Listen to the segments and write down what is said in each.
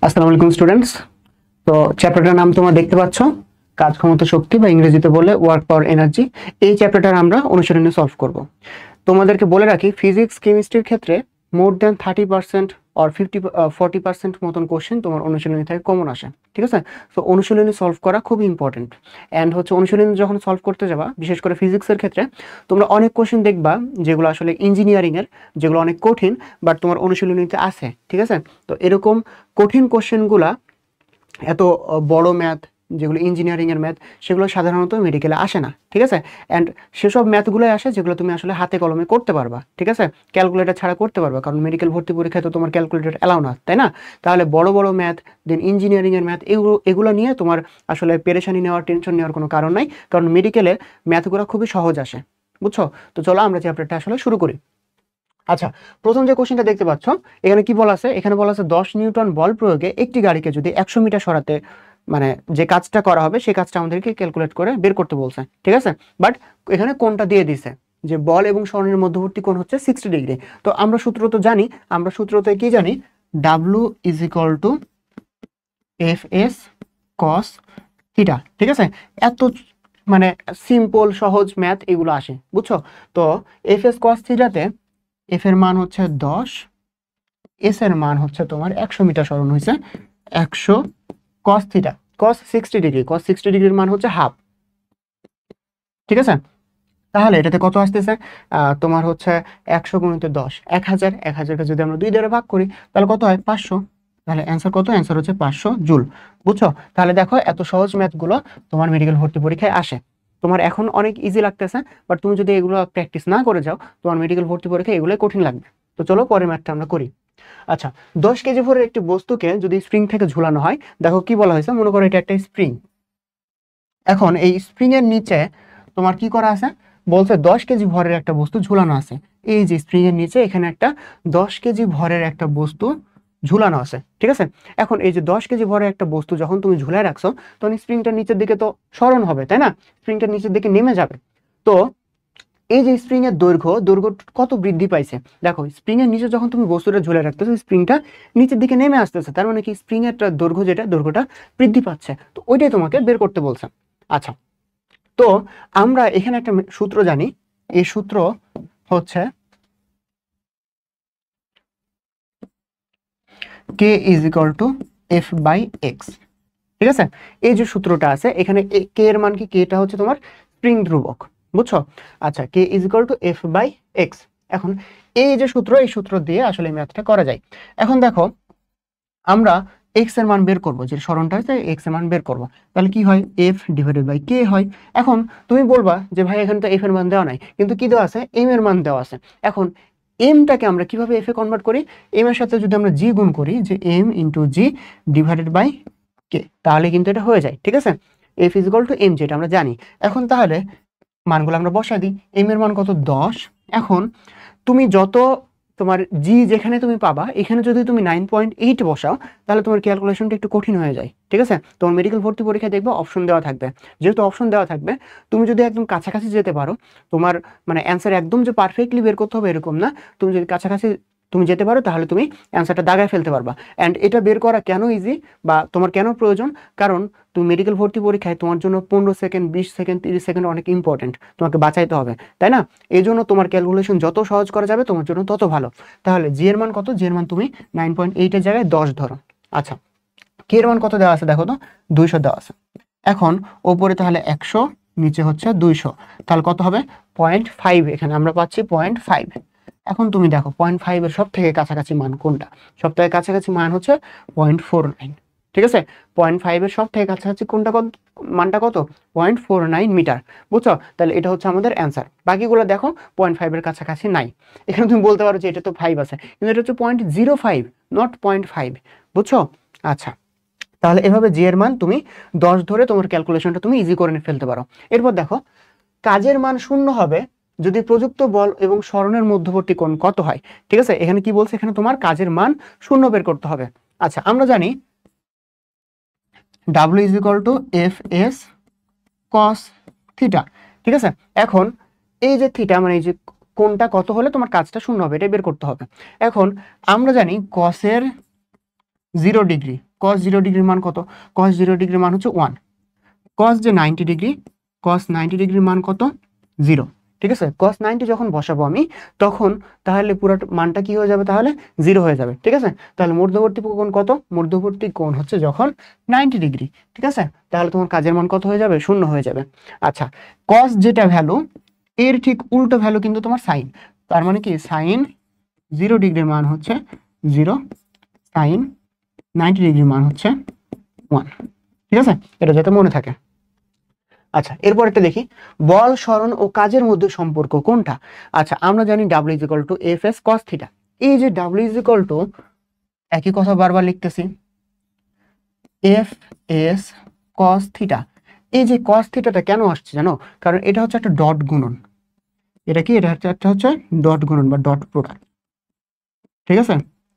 আসসালামু আলাইকুম স্টুডেন্টস। তো চ্যাপ্টারটার নাম তোমরা দেখতে পাচ্ছ, কাজ ক্ষমতা শক্তি বা ইংরেজিতে বলে ওয়ার্ক পাওয়ার এনার্জি। এই চ্যাপ্টারটা আমরা অনুশীলনে সলভ করব। তোমাদেরকে বলে রাখি, ফিজিক্স কেমিস্ট্রির ক্ষেত্রে মোর দ্যান 30% অর 40% মতন কোশ্চেন তোমার অনুশীলনী থেকে কমন আসে, ঠিক আছে? তো অনুশীলনী সলভ করা খুবই ইম্পর্টেন্ট। অ্যান্ড অনুশীলনী যখন সলভ করতে যাবা, বিশেষ করে ফিজিক্সের ক্ষেত্রে তোমরা অনেক কোশ্চেন দেখবা যেগুলো আসলে ইঞ্জিনিয়ারিংয়ের, যেগুলো অনেক কঠিন, বাট তোমার অনুশীলনীতে আসে, ঠিক আছে? তো এরকম কঠিন কোশ্চেনগুলা, এত বড় ম্যাথ যেগুলো ইঞ্জিনিয়ারিংয়ের ম্যাথ, সেগুলো সাধারণত মেডিকেলে আসে না, ঠিক আছে? অ্যান্ড সেসব ম্যাথগুলোই আসে যেগুলো তুমি আসলে হাতে কলমে করতে পারবা, ঠিক আছে? ক্যালকুলেটর ছাড়া করতে পারবা, কারণ মেডিকেল ভর্তি পরীক্ষায় তো তোমার ক্যালকুলেটর অ্যালাউ না, তাই না? তাহলে বড় বড় ম্যাথ, দেন ইঞ্জিনিয়ারিংয়ের ম্যাথ, এগুলো নিয়ে তোমার আসলে পেরেশানি নেওয়ার, টেনশন নেওয়ার কোনো কারণ নাই, কারণ মেডিকেলে ম্যাথগুলো খুবই সহজ আসে, বুঝছো? তো চলো আমরা চ্যাপ্টারটা আসলে শুরু করি। আচ্ছা, প্রথম যে কোশ্চেনটা দেখতে পাচ্ছ, এখানে কি বলা আছে? এখানে বলা আছে 10 নিউটন বল প্রয়োগে একটি গাড়িকে যদি 100 মিটার সরাতে, মানে যে কাজটা করা হবে সেই কাজটা আমাদেরকে ক্যালকুলেট করে বের করতে বলছে, ঠিক আছে? বাট এখানে কোনটা দিয়ে দিছে যে বল এবং সরণের মধ্যবর্তী কোণ হচ্ছে 60 ডিগ্রি। তো আমরা সূত্র তো জানি, আমরা সূত্রতে কি জানি? W is equal to F S cos theta, ঠিক আছে? এত মানে সিম্পল সহজ ম্যাথ এগুলো আসে, বুঝছো? তো এফ এস কস থিটাতে এফ এর মান হচ্ছে 10, এস এর মান হচ্ছে তোমার 100 মিটার সরণ হয়েছে 100 কস থিটা, কস 60 ডিগ্রি, কস 60 ডিগ্রির মান হচ্ছে হাফ, ঠিক আছে? তাহলে এটাতে কত আসতেছে? তোমার হচ্ছে 100 গুণিত 10, 1000, 1000কে যদি আমরা 2 দ্বারা ভাগ করি তাহলে কত হয়? 500। তাহলে অ্যান্সার কত? অ্যান্সার হচ্ছে 500 জুল, বুঝছো? তাহলে দেখো, এত সহজ ম্যাথগুলো তোমার মেডিকেল ভর্তি পরীক্ষায় আসে। তোমার এখন অনেক ইজি লাগতেছে, বাট তুমি যদি এগুলো প্র্যাকটিস না করে যাও, তোমার মেডিকেল ভর্তি পরীক্ষায় এগুলোই কঠিন লাগবে। তো চলো পরের ম্যাথটা আমরা করি। আচ্ছা, 10 কেজি ভরের একটি বস্তুকে যদি স্প্রিং থেকে ঝুলানো হয়, দেখো কি বলা হয়েছে, মনে করো এটা একটা স্প্রিং। এখন এই স্প্রিং এর নিচে তোমার কি করা আছে? বলছে 10 কেজি ভরের একটা বস্তু ঝুলানো আছে। এই যে স্প্রিং এর নিচে এখানে একটা 10 কেজি ভরের একটা বস্তু ঝুলানো আছে, ঠিক আছে? এখন এই যে 10 কেজি ভরের একটা বস্তু যখন তুমি ঝুলায় রাখছো, তখন স্প্রিংটার নিচের দিকে তো সরণ হবে, তাই না? স্প্রিংটার নিচের দিকে নেমে যাবে। তো এই যে স্প্রিং এর দৈর্ঘ্য কত বৃদ্ধি পাইছে? দেখো, স্প্রিং এর নিচে যখন তুমি বস্তুটা ঝুলে রাখতেছো, স্প্রিংটা নিচের দিকে নেমে আসতেছে, তার মানে কি স্প্রিং এর দৈর্ঘ্যটা বৃদ্ধি পাচ্ছে। তো ওইটাই তোমাকে বের করতে বলছে। আচ্ছা, তো আমরা এখানে একটা সূত্র জানি, এই সূত্র হচ্ছে K is equal to F by X, ঠিক আছে? এই যে সূত্রটা আছে এখানে, কে এর মান কি? কেটা হচ্ছে তোমার স্প্রিং ধ্রুবক, বুঝছো? আচ্ছা, K is equal to F by X. এখন এই যে সূত্র, এই সূত্র দিয়ে আসলে ম্যাথটা করা যায়। এখন দেখো, আমরা এক্স এর মান বের করবো, যে সরণটা হচ্ছে এক্স এর মান বের করবো, তাহলে কি হয়? এফ ডিভাইডেড বাই কে হয়। এখন তুমি বলবা যে ভাই এখানে তো এফ এর মান দেওয়া নাই, কিন্তু কি দেওয়া আছে? এম এর মান দেওয়া আছে। এখন এমটাকে আমরা কিভাবে এফ এ কনভার্ট করি? এম এর সাথে যদি আমরা জি গুণ করি, যে M into G divided by K, তাহলে কিন্তু এটা হয়ে যায়, ঠিক আছে? F is equal to M, যেটা আমরা জানি। এখন তাহলে মানগুলো আমরা বসাই দিই। এম এর মান কত? 10। এখন তুমি যত তোমার জি যেখানে তুমি পাবা, এখানে যদি তুমি 9.8 বসাও, তাহলে তোমার ক্যালকুলেশনটা একটু কঠিন হয়ে যায়, ঠিক আছে? তোমার মেডিকেল ভর্তি পরীক্ষায় দেখবে অপশন দেওয়া থাকবে। যেহেতু অপশন দেওয়া থাকবে, তুমি যদি একদম কাছাকাছি যেতে পারো, তোমার মানে অ্যান্সার একদম যে পারফেক্টলি বের করতে হবে এরকম না, তুমি যদি কাছাকাছি তুমি যেতে পারো, তাহলে তুমি অ্যান্সারটা দাগায় ফেলতে পারবা। অ্যান্ড এটা বের করা কেন ইজি বা তোমার কেন প্রয়োজন? কারণ তুমি মেডিকেল ভর্তি পরীক্ষায় তোমার জন্য 15 সেকেন্ড, 20 সেকেন্ড, 30 সেকেন্ড অনেক ইম্পর্টেন্ট, তোমাকে বাঁচাইতে হবে, তাই না? এই জন্য তোমার ক্যালকুলেশন যত সহজ করা যাবে তোমার জন্য তত ভালো। তাহলে জি এর মান কত? জি এর মান তুমি 9.8 এর জায়গায় 10 ধরো। আচ্ছা, কে এর মান কত দেওয়া আছে? দেখো তো, 200 দেওয়া আছে। এখন ওপরে তাহলে 100, নিচে হচ্ছে 200, তাহলে কত হবে? 0.5। এখানে আমরা পাচ্ছি 0.5। এখন তুমি দেখো 0.5 এর সব থেকে কাছাকাছি মান কোনটা? সব থেকে কাছাকাছি মান হচ্ছে 0.49, ঠিক আছে? 0.5 এর সব থেকে কাছাকাছি কোনটা? মানটা কত? 0.49 মিটার, বুঝছো? তাহলে এটা হচ্ছে আমাদের অ্যান্সার। বাকিগুলো দেখো 0.5 এর কাছাকাছি নাই। এখানে তুমি বলতে পারো যে এটা তো 5 আছে, কিন্তু এটা হচ্ছে 0.05, নট 0.5, বুঝছো? আচ্ছা, তাহলে এভাবে জি এর মান তুমি 10 ধরে তোমার ক্যালকুলেশনটা তুমি ইজি করে ফেলতে পারো। এরপর দেখো, কাজের মান শূন্য হবে যদি প্রযুক্ত বল এবং সরণের মধ্যবর্তী কোণ কত হয়, ঠিক আছে? এখানে কি বলছে? এখানে তোমার কাজের মান শূন্য বের করতে হবে। আচ্ছা, আমরা জানি W is equal to F S cos theta, ঠিক আছে? এখন এই যে থিটা, মানে এই যে কোণটা কত হলে তোমার কাজটা শূন্য হবে, এটা বের করতে হবে। এখন আমরা জানি কসের 0 ডিগ্রি, cos 0 ডিগ্রির মান কত? cos 0 ডিগ্রির মান হচ্ছে 1। cos যে 90 ডিগ্রি, cos 90 ডিগ্রির মান কত? 0। ঠিক আছে, cos 90 যখন বসাবো আমি, তখন তাহলে পুরো মানটা কি হয়ে যাবে? তাহলে 0 হয়ে যাবে। ঠিক আছে, তাহলে মধ্যবর্তী কোণ কত? মধ্যবর্তী কোণ হচ্ছে যখন 90 ডিগ্রি। ঠিক আছে, তাহলে তোমার কাজের মান কত হয়ে যাবে? 0 হয়ে যাবে। আচ্ছা, cos যেটা ভ্যালু, এর ঠিক উল্টো ভ্যালু কিন্তু তোমার সাইন। তার মানে কি, সাইন 0 ডিগ্রির মান হচ্ছে 0, সাইন 90 ডিগ্রির মান হচ্ছে 1। ঠিক আছে, এটা যাতে মনে থাকে। আচ্ছা, এরপর একটা দেখি, বল, সরণ ও কাজের মধ্যে সম্পর্ক কোনটা? আচ্ছা, আমরা জানি W is equal two Fs cos theta. এই যে W ইজ ইকুয়াল টু, একই কথা বারবার লিখতেছি, Fs cos থিটা। এই যে cos থিটাটা কেন আসছে জানো? কারণ এটা হচ্ছে একটা ডট গুণন। এটা কি? এটা হচ্ছে ডট গুণন বা ডট প্রোডাক্ট। ঠিক আছে,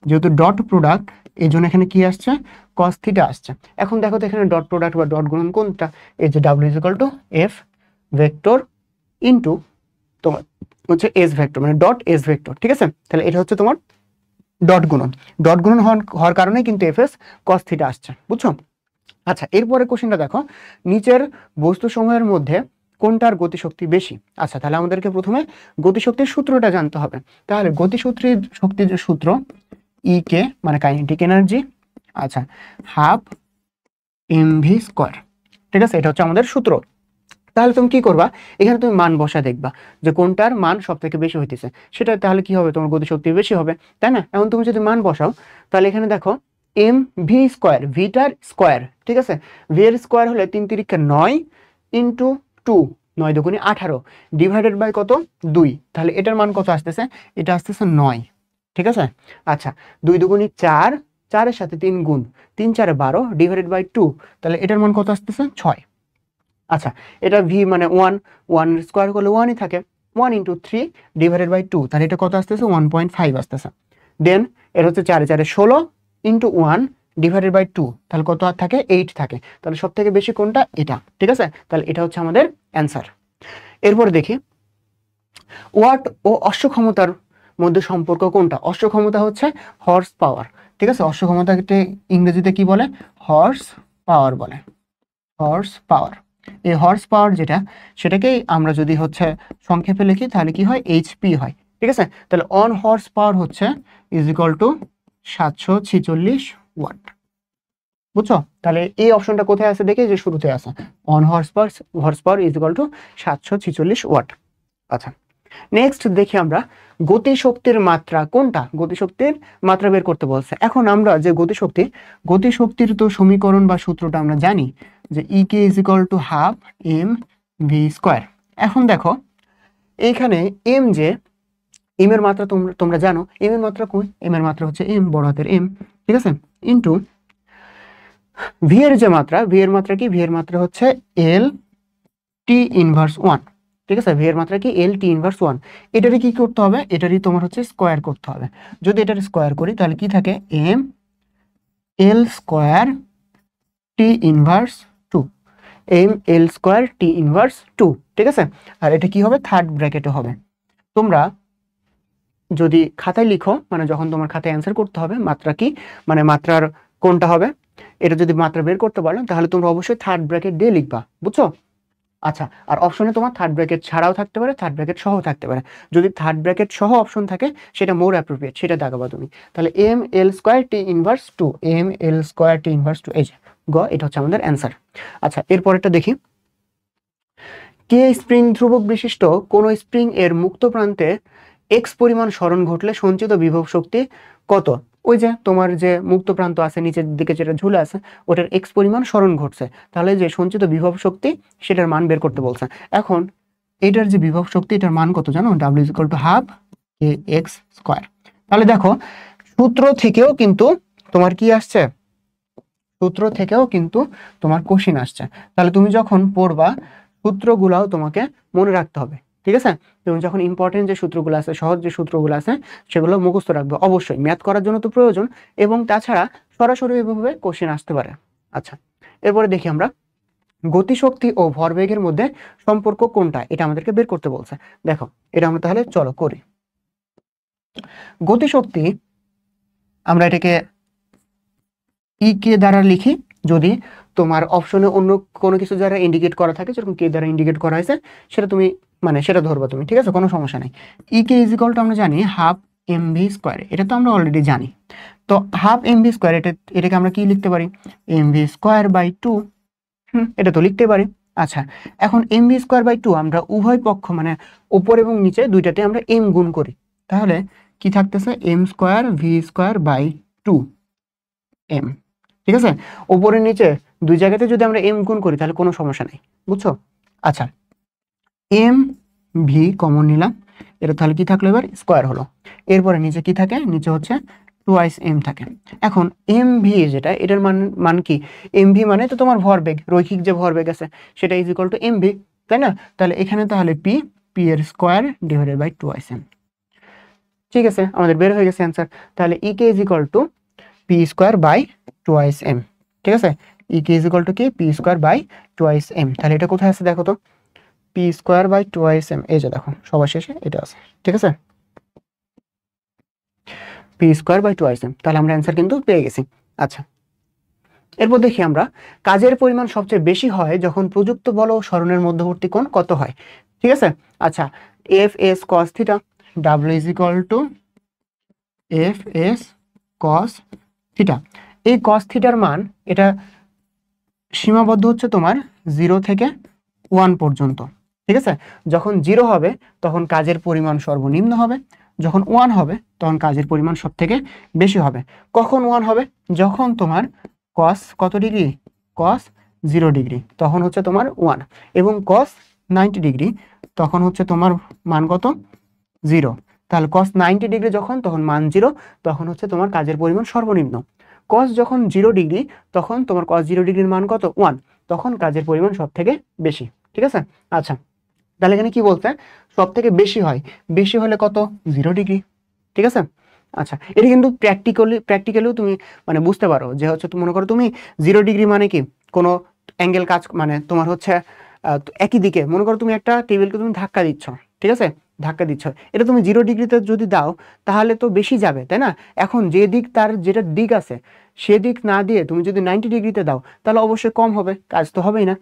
যেহেতু ডট প্রোডাক্ট, এই জন্য এখানে কি আসছে? cos থিটা আসছে। এখন দেখো তো এখানে ডট প্রোডাক্ট বা ডট গুণন কোনটা? এই যে W is equal two F vector into তোমার হচ্ছে এস ভেক্টর, মানে ডট এস ভেক্টর। ঠিক আছে, তাহলে এটা হচ্ছে তোমার ডট গুণন। ডট গুণন হওয়ার কারণে কিন্তু Fs cos থিটা আসছে, বুঝছো? আচ্ছা, এরপরে কোশ্চেনটা দেখো, নিচের বস্তু সমূহের মধ্যে কোনটার গতিশক্তি বেশি? আচ্ছা, তাহলে আমাদেরকে প্রথমে গতিশক্তির সূত্রটা জানতে হবে। তাহলে শক্তির যে সূত্র, ই কে মানে কাইনেটিক এনার্জি, আচ্ছা, হাফ mv স্কয়ার। ঠিক আছে, এটা হচ্ছে আমাদের সূত্র। তাহলে তুমি কি করবা? এখানে তুমি মান বসা দেখবা যে কোনটার মান সব থেকে বেশি হইতেছে, সেটা তাহলে কি হবে? তোমার গতিশক্তি বেশি হবে, তাই না? এখন তুমি যদি মান বসাও, তাহলে এখানে দেখো এম ভি স্কোয়ার, ভিটার স্কোয়ার। ঠিক আছে, ভি এর স্কোয়ার হলে 3 তিরিকা 9 ইন্টু 2, 9 দুগুণে 18 ডিভাইডেড বাই কত? 2। তাহলে এটার মান কত আসতেছে? এটা আসতেছে 9। ঠিক আছে, আচ্ছা, 2 দুগুণে 4, 4 এর সাথে 3 গুণ, 3 4 12 ডিভাইডেড বাই 2, তাহলে এটার মান কত আসতেছে? 6। আচ্ছা, এটা ভি মানে 1, 1 স্কোয়ার করলে 1ই থাকে, 1 ইন্টু 3 ডিভাইডেড বাই 2, তাহলে এটা কত আসতেছে? 1.5 আসতেছে। দেন এটা হচ্ছে 4 4 16 ইন্টু 1 ডিভাইডেড বাই 2, তাহলে কত আর থাকে? 8 থাকে। তাহলে সব থেকে বেশি কোনটা? এটা। ঠিক আছে, তাহলে এটা হচ্ছে আমাদের অ্যান্সার। এরপর দেখি, ওয়াট ও অশ্ব ক্ষমতার মধ্যে সম্পর্ক কোনটা? অশ্ব ক্ষমতা হচ্ছে হর্স পাওয়ার। ঠিক আছে, অশ্ব ক্ষমতাকে ইংরেজিতে কি বলে? হর্স পাওয়ার বলে, হর্স পাওয়ার। এই হর্স পাওয়ার যেটা, সেটাকেই আমরা যদি হচ্ছে সংক্ষেপে লিখি, তাহলে কি হয়? এইচপি হয়। ঠিক আছে, তাহলে অন হর্স পাওয়ার হচ্ছে ইজ ইকুয়াল টু 746 ওয়াট। বুঝছো? তাহলে এই অপশনটা কোথায় আছে? দেখে যে শুরুতে আছে, one horse power is equal to 746 watt. আচ্ছা, নেক্সট দেখি আমরা গতিশক্তির মাত্রা কোনটা? গতিশক্তির মাত্রা বের করতে বলছে। এখন আমরা যে গতিশক্তির তো সমীকরণ বা সূত্রটা আমরা জানি যে E K is equal to half M V square. এখন দেখো এইখানে এম এর মাত্রা তোমরা জানো, এম এর মাত্রা কই? এম এর মাত্রা হচ্ছে এম, বড় হাতের এম। ঠিক আছে, ইন্টু ভি এর যে মাত্রা, ভি এর মাত্রা কি? ভি এর মাত্রা হচ্ছে এল টি ইনভার্স 1। ঠিক আছে, ভি এর মাত্রা কি? এল টি ইনভার্স 1। এটারই কি করতে হবে? এটারই তোমার হচ্ছে স্কোয়ার করতে হবে। যদি এটার স্কোয়ার করি, তাহলে কি থাকে? M L square T inverse 2, M L square T inverse 2। ঠিক আছে, আর এটা কি হবে? থার্ড ব্র্যাকেটে হবে। তোমরা যদি খাতায় লিখো, মানে যখন তোমার খাতায় অ্যান্সার করতে হবে, মাত্রা কি মানে মাত্রার কোনটা হবে, এটা যদি মাত্রা বের করতে পারো, তাহলে তোমরা অবশ্যই থার্ড ব্র্যাকেট দিয়ে লিখবা, বুঝছো? আচ্ছা, আর অপশনে তোমার থার্ড ব্র্যাকেট ছাড়াও থাকতে পারে, থার্ড ব্র্যাকেট সহ থাকতে পারে। যদি থার্ড ব্র্যাকেট সহ অপশন থাকে, সেটা মোর অ্যাপ্রোপ্রিয়েট, সেটা দেখাবা তুমি। তাহলে M L square T inverse 2, M L square T inverse 2, এই যে গ, এটা হচ্ছে আমাদের অ্যান্সার। আচ্ছা, এরপরেরটা দেখি, কে স্প্রিং ধ্রুবক বিশিষ্ট কোন স্প্রিং এর মুক্ত প্রান্তে এক্স পরিমাণ সরণ ঘটলে সঞ্চিত বিভব শক্তি কত? ওই যে তোমার যে মুক্ত প্রান্ত আছে নিচের দিকে যেটা ঝুলে আছে, ওটার এক্স পরিমাণ সরণ ঘটছে, তাহলে যে সঞ্চিত বিভব শক্তি, সেটার মান বের করতে বলছে। এখন এটার যে বিভব শক্তি, এটার মান কত জানো? W is equal to half K x square. তাহলে দেখো সূত্র থেকেও কিন্তু তোমার কি আসছে? সূত্র থেকেও কিন্তু তোমার কোশ্চিন আসছে। তাহলে তুমি যখন পড়বা, সূত্রগুলাও তোমাকে মনে রাখতে হবে। ঠিক আছে, তুমি যখন ইম্পর্টেন্ট যে সূত্রগুলো আছে, সহজ যে সূত্রগুলো আছে, সেগুলো মুখস্থ রাখবে অবশ্যই, ম্যাথ করার জন্য তো প্রয়োজন, এবং তাছাড়া সরাসরি এভাবে কোশ্চিন আসতে পারে। আচ্ছা, এরপরে দেখি আমরা গতিশক্তি ও ভরবেগের মধ্যে সম্পর্ক কোনটা, এটা আমাদেরকে বের করতে বলছে। দেখো এটা আমরা তাহলে চলো করি। গতিশক্তি, আমরা এটাকে ই কে দ্বারা লিখি, যদি তোমার অপশনে অন্য কোনো কিছু দ্বারা ইন্ডিকেট করা থাকে, যেরকম কে দ্বারা ইন্ডিকেট করা হয়েছে, সেটা তুমি মানে সেটা ধরবা তুমি, ঠিক আছে, কোনো সমস্যা নেই। ই কে ইজ ইকুয়াল টু আমরা জানি হাফ এম ভি স্কোয়ার, এটা তো আমরা অলরেডি জানি। তো হাফ এম ভি স্কোয়ার এটাকে আমরা কি লিখতে পারি, এম ভি স্কোয়ার বাই 2, এটা তো লিখতে পারি। আচ্ছা, এখন এম ভি স্কোয়ার বাই 2 আমরা উভয় পক্ষ মানে উপর এবং নিচে দুইটাতে আমরা এম গুণ করি, তাহলে কি থাকতেছে, M square V square by 2 M, ঠিক আছে। উপরে নিচে দুই জায়গাতে যদি আমরা এম গুণ করি তাহলে কোনো সমস্যা নেই, বুঝছো। আচ্ছা, এম ভি কমন নিলাম, এটা তাহলে কি থাকলো, এবার স্কোয়ার হলো। এরপরে নিচে কি থাকে, নিচে হচ্ছে টুয়াইস এম থাকে। এখন এম ভি যেটা, এটার মান কি, এম ভি মানে তো তোমার ভরবেগ, রৈখিক যে ভরবেগ আছে সেটা is equal to M V, তাই না। তাহলে এখানে তাহলে পি, পি এর square divided by twice M, ঠিক আছে, আমাদের বের হয়ে গেছে অ্যান্সার। তাহলে E K is equal to P square by twice M, ঠিক আছে। E K is equal to কি, P square by twice M. তাহলে এটা কোথায় আছে দেখো তো, P square by twice M, এই যে দেখো সবার শেষে এটা আছে, ঠিক আছে, P square by twice M. তাহলে আমরা অ্যান্সার কিন্তু পেয়ে গেছি। আচ্ছা, এরপর দেখি আমরা, কাজের পরিমাণ সবচেয়ে বেশি হয় যখন প্রযুক্ত বল ও সরণের মধ্যবর্তী কোণ কত হয়, ঠিক আছে। আচ্ছা, F S cos theta, W is equal to F S cos theta. এই কস থিটার মান এটা সীমাবদ্ধ হচ্ছে তোমার 0 থেকে 1 পর্যন্ত, ঠিক আছে। যখন 0 হবে তখন কাজের পরিমাণ সর্বনিম্ন হবে, যখন 1 হবে তখন কাজের পরিমাণ সব থেকে বেশি হবে। কখন 1 হবে, যখন তোমার কস কত ডিগ্রি, কস 0 ডিগ্রি, তখন হচ্ছে তোমার 1, এবং কস 90 ডিগ্রি তখন হচ্ছে তোমার মান কত, 0। তাহলে কস 90 ডিগ্রি যখন, তখন মান 0, তখন হচ্ছে তোমার কাজের পরিমাণ সর্বনিম্ন। কস যখন 0 ডিগ্রি, তখন তোমার কস 0 ডিগ্রির মান কত, 1, তখন কাজের পরিমাণ সব থেকে বেশি, ঠিক আছে। আচ্ছা, তাহলে এখানে কি বলতে, সব থেকে বেশি হয়, বেশি হলে কত, 0 ডিগ্রি, ঠিক আছে। আচ্ছা, এটা কিন্তু প্র্যাকটিক্যালিও তুমি মানে বুঝতে পারো, যে হচ্ছে মনে করো তুমি 0 ডিগ্রি মানে কি, কোনো অ্যাঙ্গেল কাজ মানে তোমার হচ্ছে একই দিকে, মনে করো তুমি একটা টেবিলকে তুমি ধাক্কা দিচ্ছ, ঠিক আছে, ধাক্কা দিচ্ছ, এটা তুমি 0 ডিগ্রিতে যদি দাও তাহলে তো বেশি যাবে, তাই না। এখন যে দিক তার যেটা দিক আছে সেদিক না দিয়ে তুমি যদি 90 ডিগ্রিতে দাও তাহলে অবশ্যই কম হবে, কাজ তো হবেই না।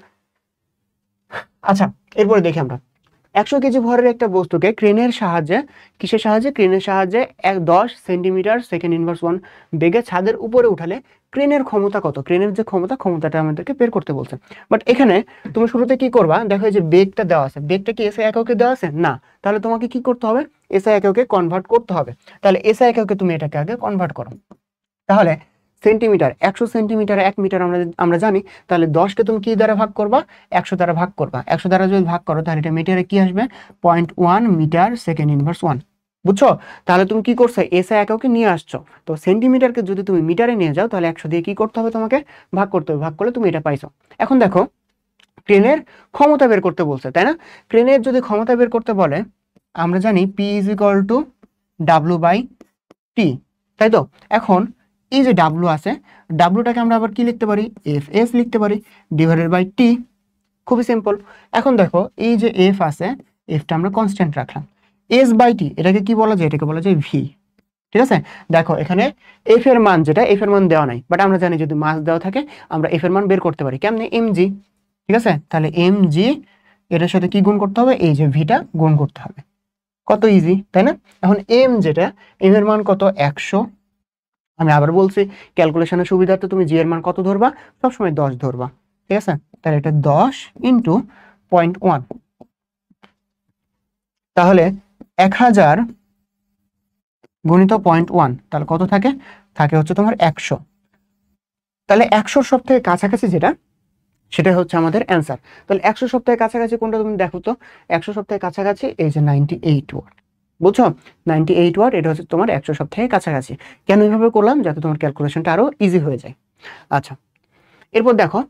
আচ্ছা, এরপরে দেখি আমরা, 100 কেজি ভরের একটা বস্তুকে ক্রেনের সাহায্যে, কিসের সাহায্যে, ক্রেনের সাহায্যে 10 সেন্টিমিটার সেকেন্ড ইনভার্স 1 বেগে ছাদের উপরে উঠালে ক্রেনের ক্ষমতা কত, ক্রেনের যে ক্ষমতাটা আমাদেরকে বের করতে বলছে। বাট এখানে তুমি শুরুতে কি করবা, দেখো যে বেগটা দেওয়া আছে, বেগটা কি এসআই এককে দেওয়া আছে না, তাহলে তোমাকে কি করতে হবে, এসআই এককে কনভার্ট করতে হবে। তাহলে এসআই এককে তুমি এটাকে আগে কনভার্ট করো। তাহলে সেন্টিমিটার, 100 সেন্টিমিটার 1 মিটার আমরা জানি, তাহলে 10কে তুমি কি দ্বারা ভাগ করবা, 100 দ্বারা ভাগ করবা। 100 দ্বারা যদি ভাগ করো তাহলে এটা মিটারে কি আসবে, 0.1 মিটার সেকেন্ড ইনভার্স 1, বুঝছো। তাহলে তুমি কি করছো, এসআই এককে নিয়ে আসছো, তো সেন্টিমিটারকে যদি তুমি মিটারে নিয়ে যাও তাহলে 100 দিয়ে কি করতে হবে, তোমাকে ভাগ করতে হবে, ভাগ করলে তুমি এটা পাইছো। এখন দেখো, ক্রেনের ক্ষমতা বের করতে বলছে, তাই না। ক্রেনের যদি ক্ষমতা বের করতে বলে, আমরা জানি P is equal to W by T, তাই তো। এখন এই যে ডাব্লু আছে, ডাব্লুটাকে আমরা আবার কি লিখতে পারি, এফ এস লিখতে পারি ডিভাইডেড বাই টি, খুবই সিম্পল। এখন দেখো এই যে এফ আছে, এফটা আমরা কনস্ট্যান্ট রাখলাম, এস বাই টি এটাকে কি বলা যায়, এটাকে বলা যায় ভি, ঠিক আছে। দেখো এখানে এফ এর মান যেটা, এফ এর মান দেওয়া নাই, বাট আমরা জানি যদি মাস দেওয়া থাকে আমরা এফ এর মান বের করতে পারি, কেমনে, এম জি, ঠিক আছে। তাহলে এম জি এটার সাথে কি গুণ করতে হবে, এই যে ভিটা গুণ করতে হবে, কত ইজি, তাই না। এখন এম যেটা, এম এর মান কত, 100, আমি আবার বলছি ক্যালকুলেশনের সুবিধার্থে তুমি জি এর মান কত ধরবা, সবসময় 10 ধরবা, ঠিক আছে। তাহলে এটা 10 ইন্টু 0.1, তাহলে 1000 গুণিত 0.1, তাহলে কত থাকে, থাকে হচ্ছে তোমার 100। তাহলে 100 সব থেকে কাছাকাছি যেটা, সেটা হচ্ছে আমাদের অ্যান্সার। তাহলে 100 সব থেকে কাছাকাছি কোনটা তুমি দেখো তো, 100 সব থেকে কাছাকাছি এই যে 98 ওয়াট, বুঝছো, 98 ওয়াট, এটা হচ্ছে তোমার 100 সব থেকে কাছাকাছি। কেন এইভাবে করলাম, যাতে তোমার ক্যালকুলেশনটা আরো ইজি হয়ে যায়। আচ্ছা, এরপর দেখো,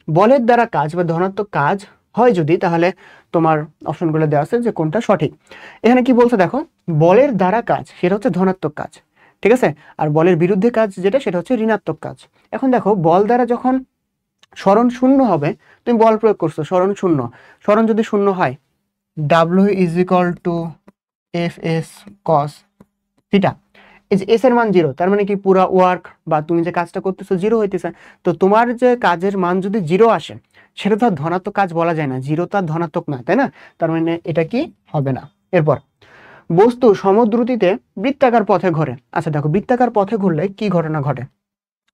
বলের দ্বারা কাজ বা ধনাত্মক কাজ হয় যদি, তাহলে তোমার অপশনগুলো দেওয়া আছে যে কোনটা সঠিক। এখানে কি বলছে দেখো, বলের দ্বারা কাজ সেটা হচ্ছে ধনাত্মক কাজ, ঠিক আছে, আর বলের বিরুদ্ধে কাজ যেটা সেটা হচ্ছে ঋণাত্মক কাজ। এখন দেখো, বল দ্বারা যখন সরণ শূন্য হবে, তুমি বল প্রয়োগ করছো, সরণ শূন্য, সরণ যদি শূন্য হয়, W is equal to F S cos theta, এই যে এস এর মান 0, তার মানে কি পুরা ওয়ার্ক বা তুমি যে কাজটা করতেছো 0 হইতেছে। তো তোমার যে কাজের মান যদি 0 আসে, সেটা তো আর ধনাত্মক কাজ বলা যায় না, 0 তো আর ধনাত্মক না, তাই না? তার মানে এটা কি হবে না। এরপর বস্তু সমদ্রুতিতে বৃত্তাকার পথে ঘোরে। আচ্ছা দেখো, বৃত্তাকার পথে ঘুরলে কি ঘটনা ঘটে?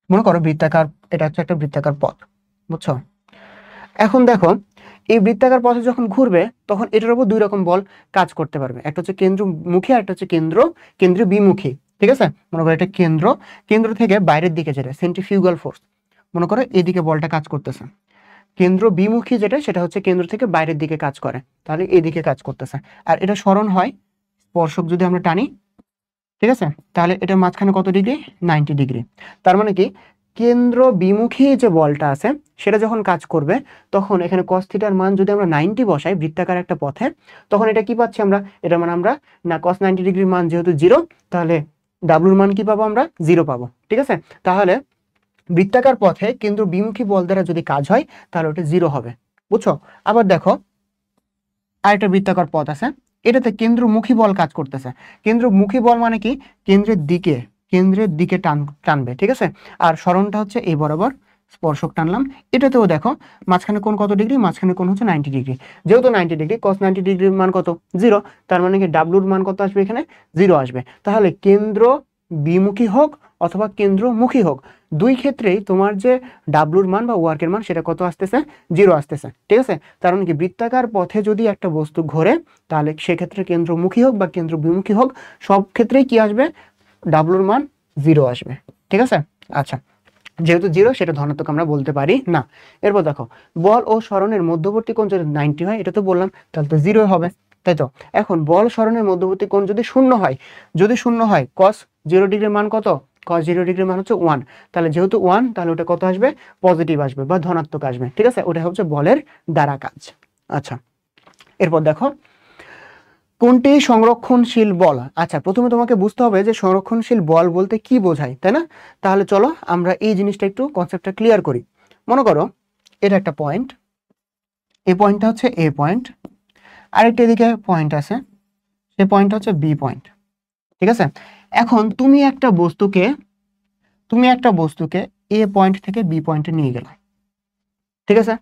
মনে করো বৃত্তাকার, এটা হচ্ছে একটা বৃত্তাকার পথ, বুঝছো? এখন দেখো, এই বৃত্তাকার পথে যখন ঘুরবে তখন এটার উপর দুই রকম বল কাজ করতে পারবে, একটা হচ্ছে কেন্দ্রমুখী আর একটা হচ্ছে কেন্দ্র বিমুখী। ঠিক আছে, মনে করো এটা কেন্দ্র থেকে বাইরের দিকে যেটা সেন্ট্রিফিউগাল ফোর্স, মনে করো এদিকে বলটা কাজ করতেছে। কেন্দ্র বিমুখী যেটা, সেটা হচ্ছে কেন্দ্র থেকে বাইরের দিকে কাজ করে, তাহলে এদিকে কাজ করতেছে। আর এটা সরণ হয়, স্পর্শক যদি আমরা টানি, ঠিক আছে, তাহলে এটা মাঝখানে কত ডিগ্রি? 90 ডিগ্রি। তার মানে কি, কেন্দ্র বিমুখী যে বলটা আছে সেটা যখন কাজ করবে, তখন এখানে cos থিটার মান যদি আমরা 90 বসাই বৃত্তাকার একটা পথে, তখন এটা কি পাচ্ছি আমরা? এটা মানে আমরা না cos 90 ডিগ্রির মান যেহেতু 0, তাহলে ডাব্লুর মান কি পাবো? আমরা 0 পাবো। ঠিক আছে, তাহলে বৃত্তাকার পথে কেন্দ্র বিমুখী বল দ্বারা যদি কাজ হয় তাহলে ওটা 0 হবে, বুঝছো? আবার দেখো, আরেকটা বৃত্তাকার পথ আছে, এটাতে কেন্দ্রমুখী বল কাজ করতেছে। কেন্দ্রমুখী বল মানে কি? কেন্দ্রের দিকে টানবে, ঠিক আছে। আর সরণটা হচ্ছে এই বরাবর স্পর্শক টানলাম। এটাতেও দেখো মাঝখানে কোণ কত ডিগ্রি? মাঝখানে কোণ হচ্ছে 90 ডিগ্রি। যেহেতু 90 ডিগ্রি, cos 90 ডিগ্রির মান কত? 0। তার মানে কি ডাব্লুর মান কত আসবে? এখানে 0 আসবে। তাহলে কেন্দ্র বিমুখী হোক অথবা কেন্দ্রমুখী হোক, দুই ক্ষেত্রেই তোমার যে ডাব্লুর মান বা ওয়ার্কের মান সেটা কত আসতেছে? 0 আসতেছে। ঠিক আছে, তার মানে কি বৃত্তাকার পথে যদি একটা বস্তু ঘোরে, তাহলে সেক্ষেত্রে কেন্দ্রমুখী হোক বা কেন্দ্র বিমুখী হোক, সব ক্ষেত্রেই কি আসবে? ডাব্লুর মান 0 আসবে। ঠিক আছে, আচ্ছা, যেহেতু 0 সেটা ধনাত্মক আমরা বলতে পারি না। এরপর দেখো, বল ও সরণের মধ্যবর্তী কোণ যদি 90 হয়, এটা তো বললাম, তাহলে তো 0 হবে, তাই তো? এখন বল সরণের মধ্যবর্তী কোণ যদি 0 হয়, cos 0 ডিগ্রির মান কত? cos 0 ডিগ্রির মান হচ্ছে 1। তাহলে যেহেতু 1, তাহলে ওটা কত আসবে? পজিটিভ আসবে বা ধনাত্মক আসবে। ঠিক আছে, ওটা হচ্ছে বলের দ্বারা কাজ। আচ্ছা, এরপর দেখো, কোনটি সংরক্ষণশীল বল? আচ্ছা, প্রথমে তোমাকে বুঝতে হবে যে সংরক্ষণশীল বল বলতে কি বোঝায়, তাই না? তাহলে চলো আমরা এই জিনিসটা একটু কনসেপ্টটা ক্লিয়ার করি। মনে করো এটা একটা পয়েন্ট, এই পয়েন্টটা হচ্ছে এ পয়েন্ট, আরেকটা এদিকে পয়েন্ট আছে, সেই পয়েন্টটা হচ্ছে বি পয়েন্ট। ঠিক আছে, এখন তুমি একটা বস্তুকে এ পয়েন্ট থেকে বি পয়েন্টে নিয়ে গেলে, ঠিক আছে?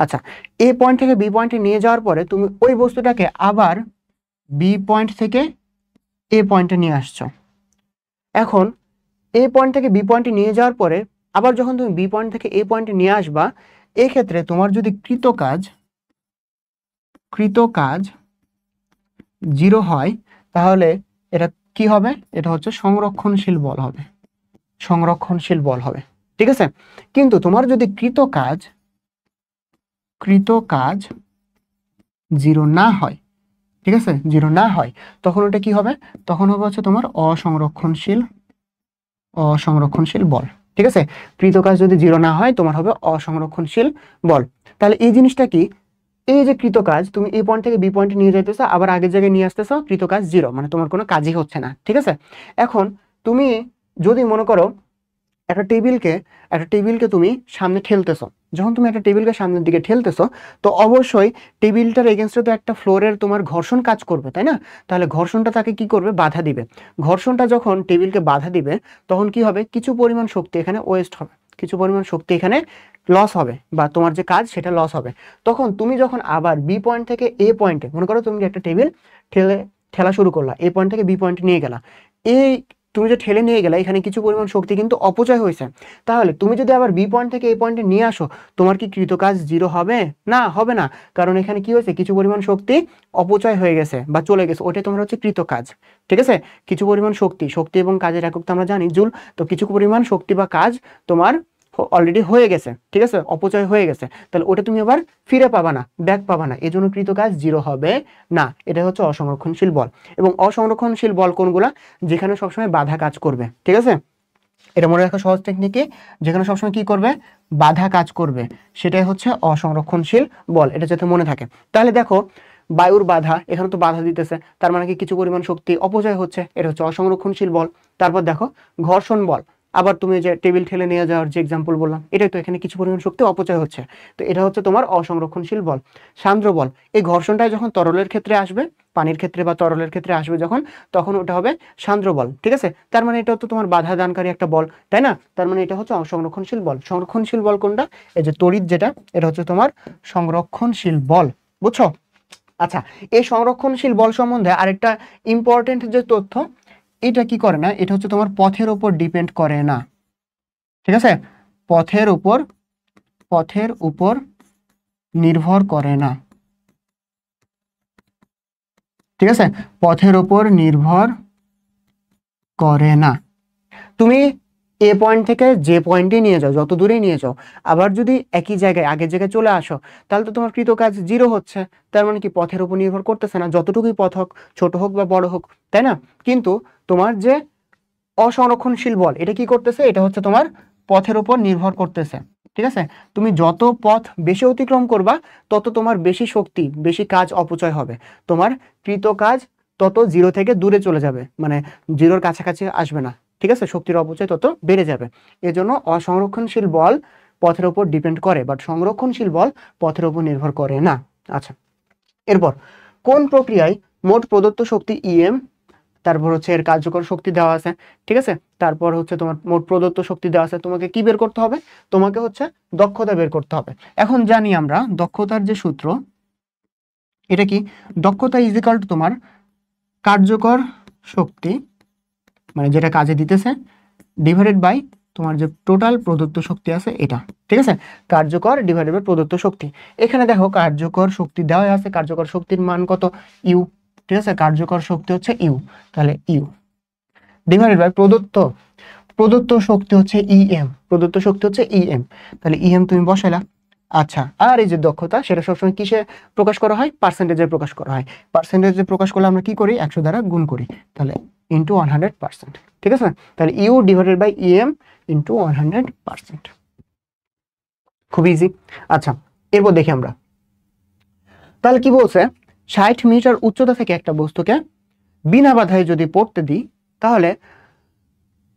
আচ্ছা, এ পয়েন্ট থেকে বি পয়েন্টে নিয়ে যাওয়ার পরে তুমি ওই বস্তুটাকে আবার বি পয়েন্ট থেকে এ পয়েন্টে নিয়ে আসছো। এখন এ পয়েন্ট থেকে বি পয়েন্টে নিয়ে যাওয়ার পরে আবার যখন তুমি বি পয়েন্ট থেকে এ পয়েন্টে নিয়ে আসবা, এই ক্ষেত্রে তোমার যদি কৃত কাজ 0 হয়, তাহলে এটা কি হবে? এটা হচ্ছে সংরক্ষণশীল বল হবে। ঠিক আছে, কিন্তু তোমার যদি কৃত কাজ 0 না হয়, ঠিক আছে, 0 না হয়, তখন ওটা কি হবে? তখন হবে হচ্ছে তোমার অসংরক্ষণশীল বল। ঠিক আছে, কৃতকাজ যদি 0 না হয়, তোমার হবে অসংরক্ষণশীল বল। তাহলে এই জিনিসটা কি? এই যে কৃতকাজ, তুমি এই পয়েন্ট থেকে বি পয়েন্টে নিয়ে যাইতেছো, আবার আগের জায়গায় নিয়ে আসতেছো, কৃতকাজ 0, মানে তোমার কোনো কাজই হচ্ছে না। ঠিক আছে, এখন তুমি যদি মনে করো একটা টেবিলকে তুমি সামনে ঠেলতেছো, যখন তুমি একটা টেবিলকে সামনের দিকে ঠেলতেছো, তো অবশ্যই টেবিলটার এগেনস্টে তো একটা ফ্লোরের তোমার ঘর্ষণ কাজ করবে, তাই না? তাহলে ঘর্ষণটা তাকে কি করবে? বাধা দিবে। ঘর্ষণটা যখন টেবিলকে বাধা দিবে, তখন কি হবে? কিছু পরিমাণ শক্তি এখানে ওয়েস্ট হবে, কিছু পরিমাণ শক্তি এখানে লস হবে, বা তোমার যে কাজ সেটা লস হবে। তখন তুমি যখন আবার বি পয়েন্ট থেকে এ পয়েন্টে, মনে করো তুমি একটা টেবিল ঠেলা শুরু করলা, এ পয়েন্ট থেকে বি পয়েন্টে নিয়ে গেলা, এই তুমি যে ঠেলে নিয়ে গেলে, এখানে কিছু পরিমাণ শক্তি কিন্তু অপচয় হয়েছে। তাহলে তুমি যদি আবার বি পয়েন্ট থেকে এই পয়েন্টে নিয়ে আসো, তোমার কি কৃতকাজ 0 হবে? না, হবে না, কারণ এখানে কি হয়েছে? কিছু পরিমাণ শক্তি অপচয় হয়ে গেছে বা চলে গেছে, ওটাই তোমার হচ্ছে কৃতকাজ। ঠিক আছে, কিছু পরিমাণ শক্তি এবং কাজের একক তো আমরা জানি জুল, তো কিছু পরিমাণ শক্তি বা কাজ তোমার অলরেডি হয়ে গেছে, ঠিক আছে, অপচয় হয়ে গেছে, তাহলে ওটা তুমি আবার ফিরে পাবা না, ব্যাক পাবা না, এজন্য কৃতকাজ 0 হবে না। এটা হচ্ছে অসংরক্ষণশীল বল। এবং অসংরক্ষণশীল বল কোনগুলা? যেখানে সবসময় বাধা কাজ করবে। ঠিক আছে, এটা মনে রাখা সহজ টেকনিকে, যেখানে সবসময় কি করবে? বাধা কাজ করবে, সেটাই হচ্ছে অসংরক্ষণশীল বল, এটা যাতে মনে থাকে। তাহলে দেখো, বায়ুর বাধা, এখানে তো বাধা দিতেছে, তার মানে কি কিছু পরিমাণ শক্তি অপচয় হচ্ছে, এটা হচ্ছে অসংরক্ষণশীল বল। তারপর দেখো ঘর্ষণ বল, আবার তুমি যে টেবিল ঠেলে নিয়ে যাওয়ার যে এক্সাম্পল বললাম, এটাই তো এখানে কিছু পরিমাণ শক্তি অপচয় হচ্ছে। তো এটা হচ্ছে তোমার অসংরক্ষণশীল বল। সান্দ্র বল, এই ঘর্ষণটাই যখন তরলের ক্ষেত্রে আসবে, পানির ক্ষেত্রে বা তরলের ক্ষেত্রে আসবে যখন, তখন ওটা হবে সান্দ্র বল। ঠিক আছে, তার মানে এটা তো তোমার বাধা দানকারী একটা বল, তাই না? তার মানে এটা হচ্ছে অসংরক্ষণশীল বল। সংরক্ষণশীল বল কোনটা? এই যে তড়িৎ যেটা, এটা হচ্ছে তোমার সংরক্ষণশীল বল। বুঝছো? আচ্ছা, এই সংরক্ষণশীল বল সম্বন্ধে আরেকটা ইম্পর্টেন্ট যে তথ্য, এটা কি করে না, এটা হচ্ছে তোমার পথের উপর ডিপেন্ড করে না। ঠিক আছে, পথের উপর নির্ভর করে না। ঠিক আছে, পথের উপর নির্ভর করে না। তুমি এ পয়েন্ট থেকে যে পয়েন্টে নিয়ে যাও, যত দূরেই নিয়ে যাও, আবার যদি একই জায়গায় আগের জায়গায় চলে আসো, তাহলে তো তোমার কৃত কাজ 0 হচ্ছে। তার মানে কি পথের উপর নির্ভর করতেছে না, যতটুকুই পথ হোক, ছোট হোক বা বড় হোক, তাই না? কিন্তু তোমার যে অসংরক্ষণশীল বল, এটা কি করতেছে? এটা হচ্ছে তোমার পথের উপর নির্ভর করতেছে। ঠিক আছে, তুমি যত পথ বেশি অতিক্রম করবা, তত তোমার বেশি শক্তি, বেশি কাজ অপচয় হবে। তোমার কৃত কাজ তত 0 থেকে দূরে চলে যাবে, মানে 0-র কাছাকাছি আসবে না। ঠিক আছে, শক্তির অপচয় তত বেড়ে যাবে। এজন্য অসংরক্ষণশীল বল পথের উপর ডিপেন্ড করে, বাট সংরক্ষণশীল বল পথের উপর নির্ভর করে না। আচ্ছা, এরপর কোন প্রক্রিয়ায় মোট প্রদত্ত শক্তি ইএম, তারপর হচ্ছে এর কার্যকর শক্তি দেওয়া আছে। ঠিক আছে, তারপর হচ্ছে তোমার মোট প্রদত্ত শক্তি দেওয়া আছে, তোমাকে কি বের করতে হবে? তোমাকে হচ্ছে দক্ষতা বের করতে হবে। এখন জানি আমরা দক্ষতার যে সূত্র, এটা কি? দক্ষতা ইজ ইকুয়াল টু তোমার কার্যকর শক্তি, মানে যেটা কাজে দিতেছে, ডিভাইডেড বাই তোমার যে টোটাল প্রদত্ত শক্তি আছে এটা। ঠিক আছে, কার্যকর ডিভাইডেড বাই প্রদত্ত শক্তি। এখানে দেখো কার্যকর শক্তি দেওয়া আছে, কার্যকর শক্তির মান কত? ইউ। ঠিক আছে, কার্যকর শক্তি হচ্ছে ইউ, তাহলে ইউ ডিভাইডেড বাই প্রদত্ত শক্তি হচ্ছে ইএম, প্রদত্ত শক্তি হচ্ছে ইএম, তাহলে ইএম তুমি বসাইলা। আচ্ছা, আর এই যে দক্ষতা, সেটা সবসময় কিসে প্রকাশ করা হয়? পার্সেন্টেজে প্রকাশ করা হয়। পার্সেন্টেজে প্রকাশ করলে আমরা কি করি? 100 দ্বারা গুণ করি, তাহলে ইন্টু 100%। ঠিক আছে, তাহলে U divided by EM into 100%। খুব ইজি। আচ্ছা, এরপর দেখি আমরা, তাহলে কি বলছে? 60 মিটার উচ্চতা থেকে একটা বস্তুকে বিনা বাধায় যদি পড়তে দিই, তাহলে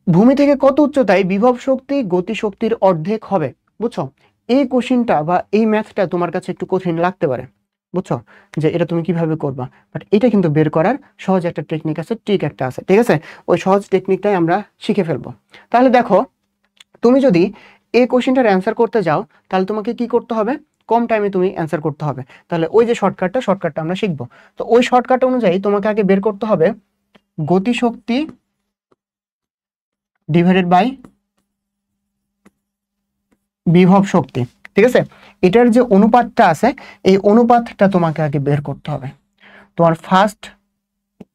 ভূমি থেকে কত উচ্চতায় বিভব শক্তি গতি শক্তির অর্ধেক হবে? বুঝছো? এই কোশ্চিনটা বা এই ম্যাথটা তোমার কাছে একটু কঠিন লাগতে পারে, বুঝছো, যে এটা তুমি কিভাবে করবা, বাট এটা কিন্তু বের করার সহজ একটা টেকনিক আছে, ট্রিক একটা আছে। ঠিক আছে, ওই সহজ টেকনিকটাই আমরা শিখে ফেলবো। তাহলে দেখো, তুমি যদি এই কোশ্চিনটার অ্যান্সার করতে যাও, তাহলে তোমাকে কি করতে হবে? কম টাইমে তুমি অ্যান্সার করতে হবে। তাহলে ওই যে শর্টকাটটা আমরা শিখবো। তো ওই শর্টকাট অনুযায়ী তোমাকে আগে বের করতে হবে গতিশক্তি ডিভাইডেড বাই বিভব শক্তি। ঠিক আছে, এটার যে অনুপাতটা আছে, এই অনুপাতটা তোমাকে আগে বের করতে হবে। তোমার ফার্স্ট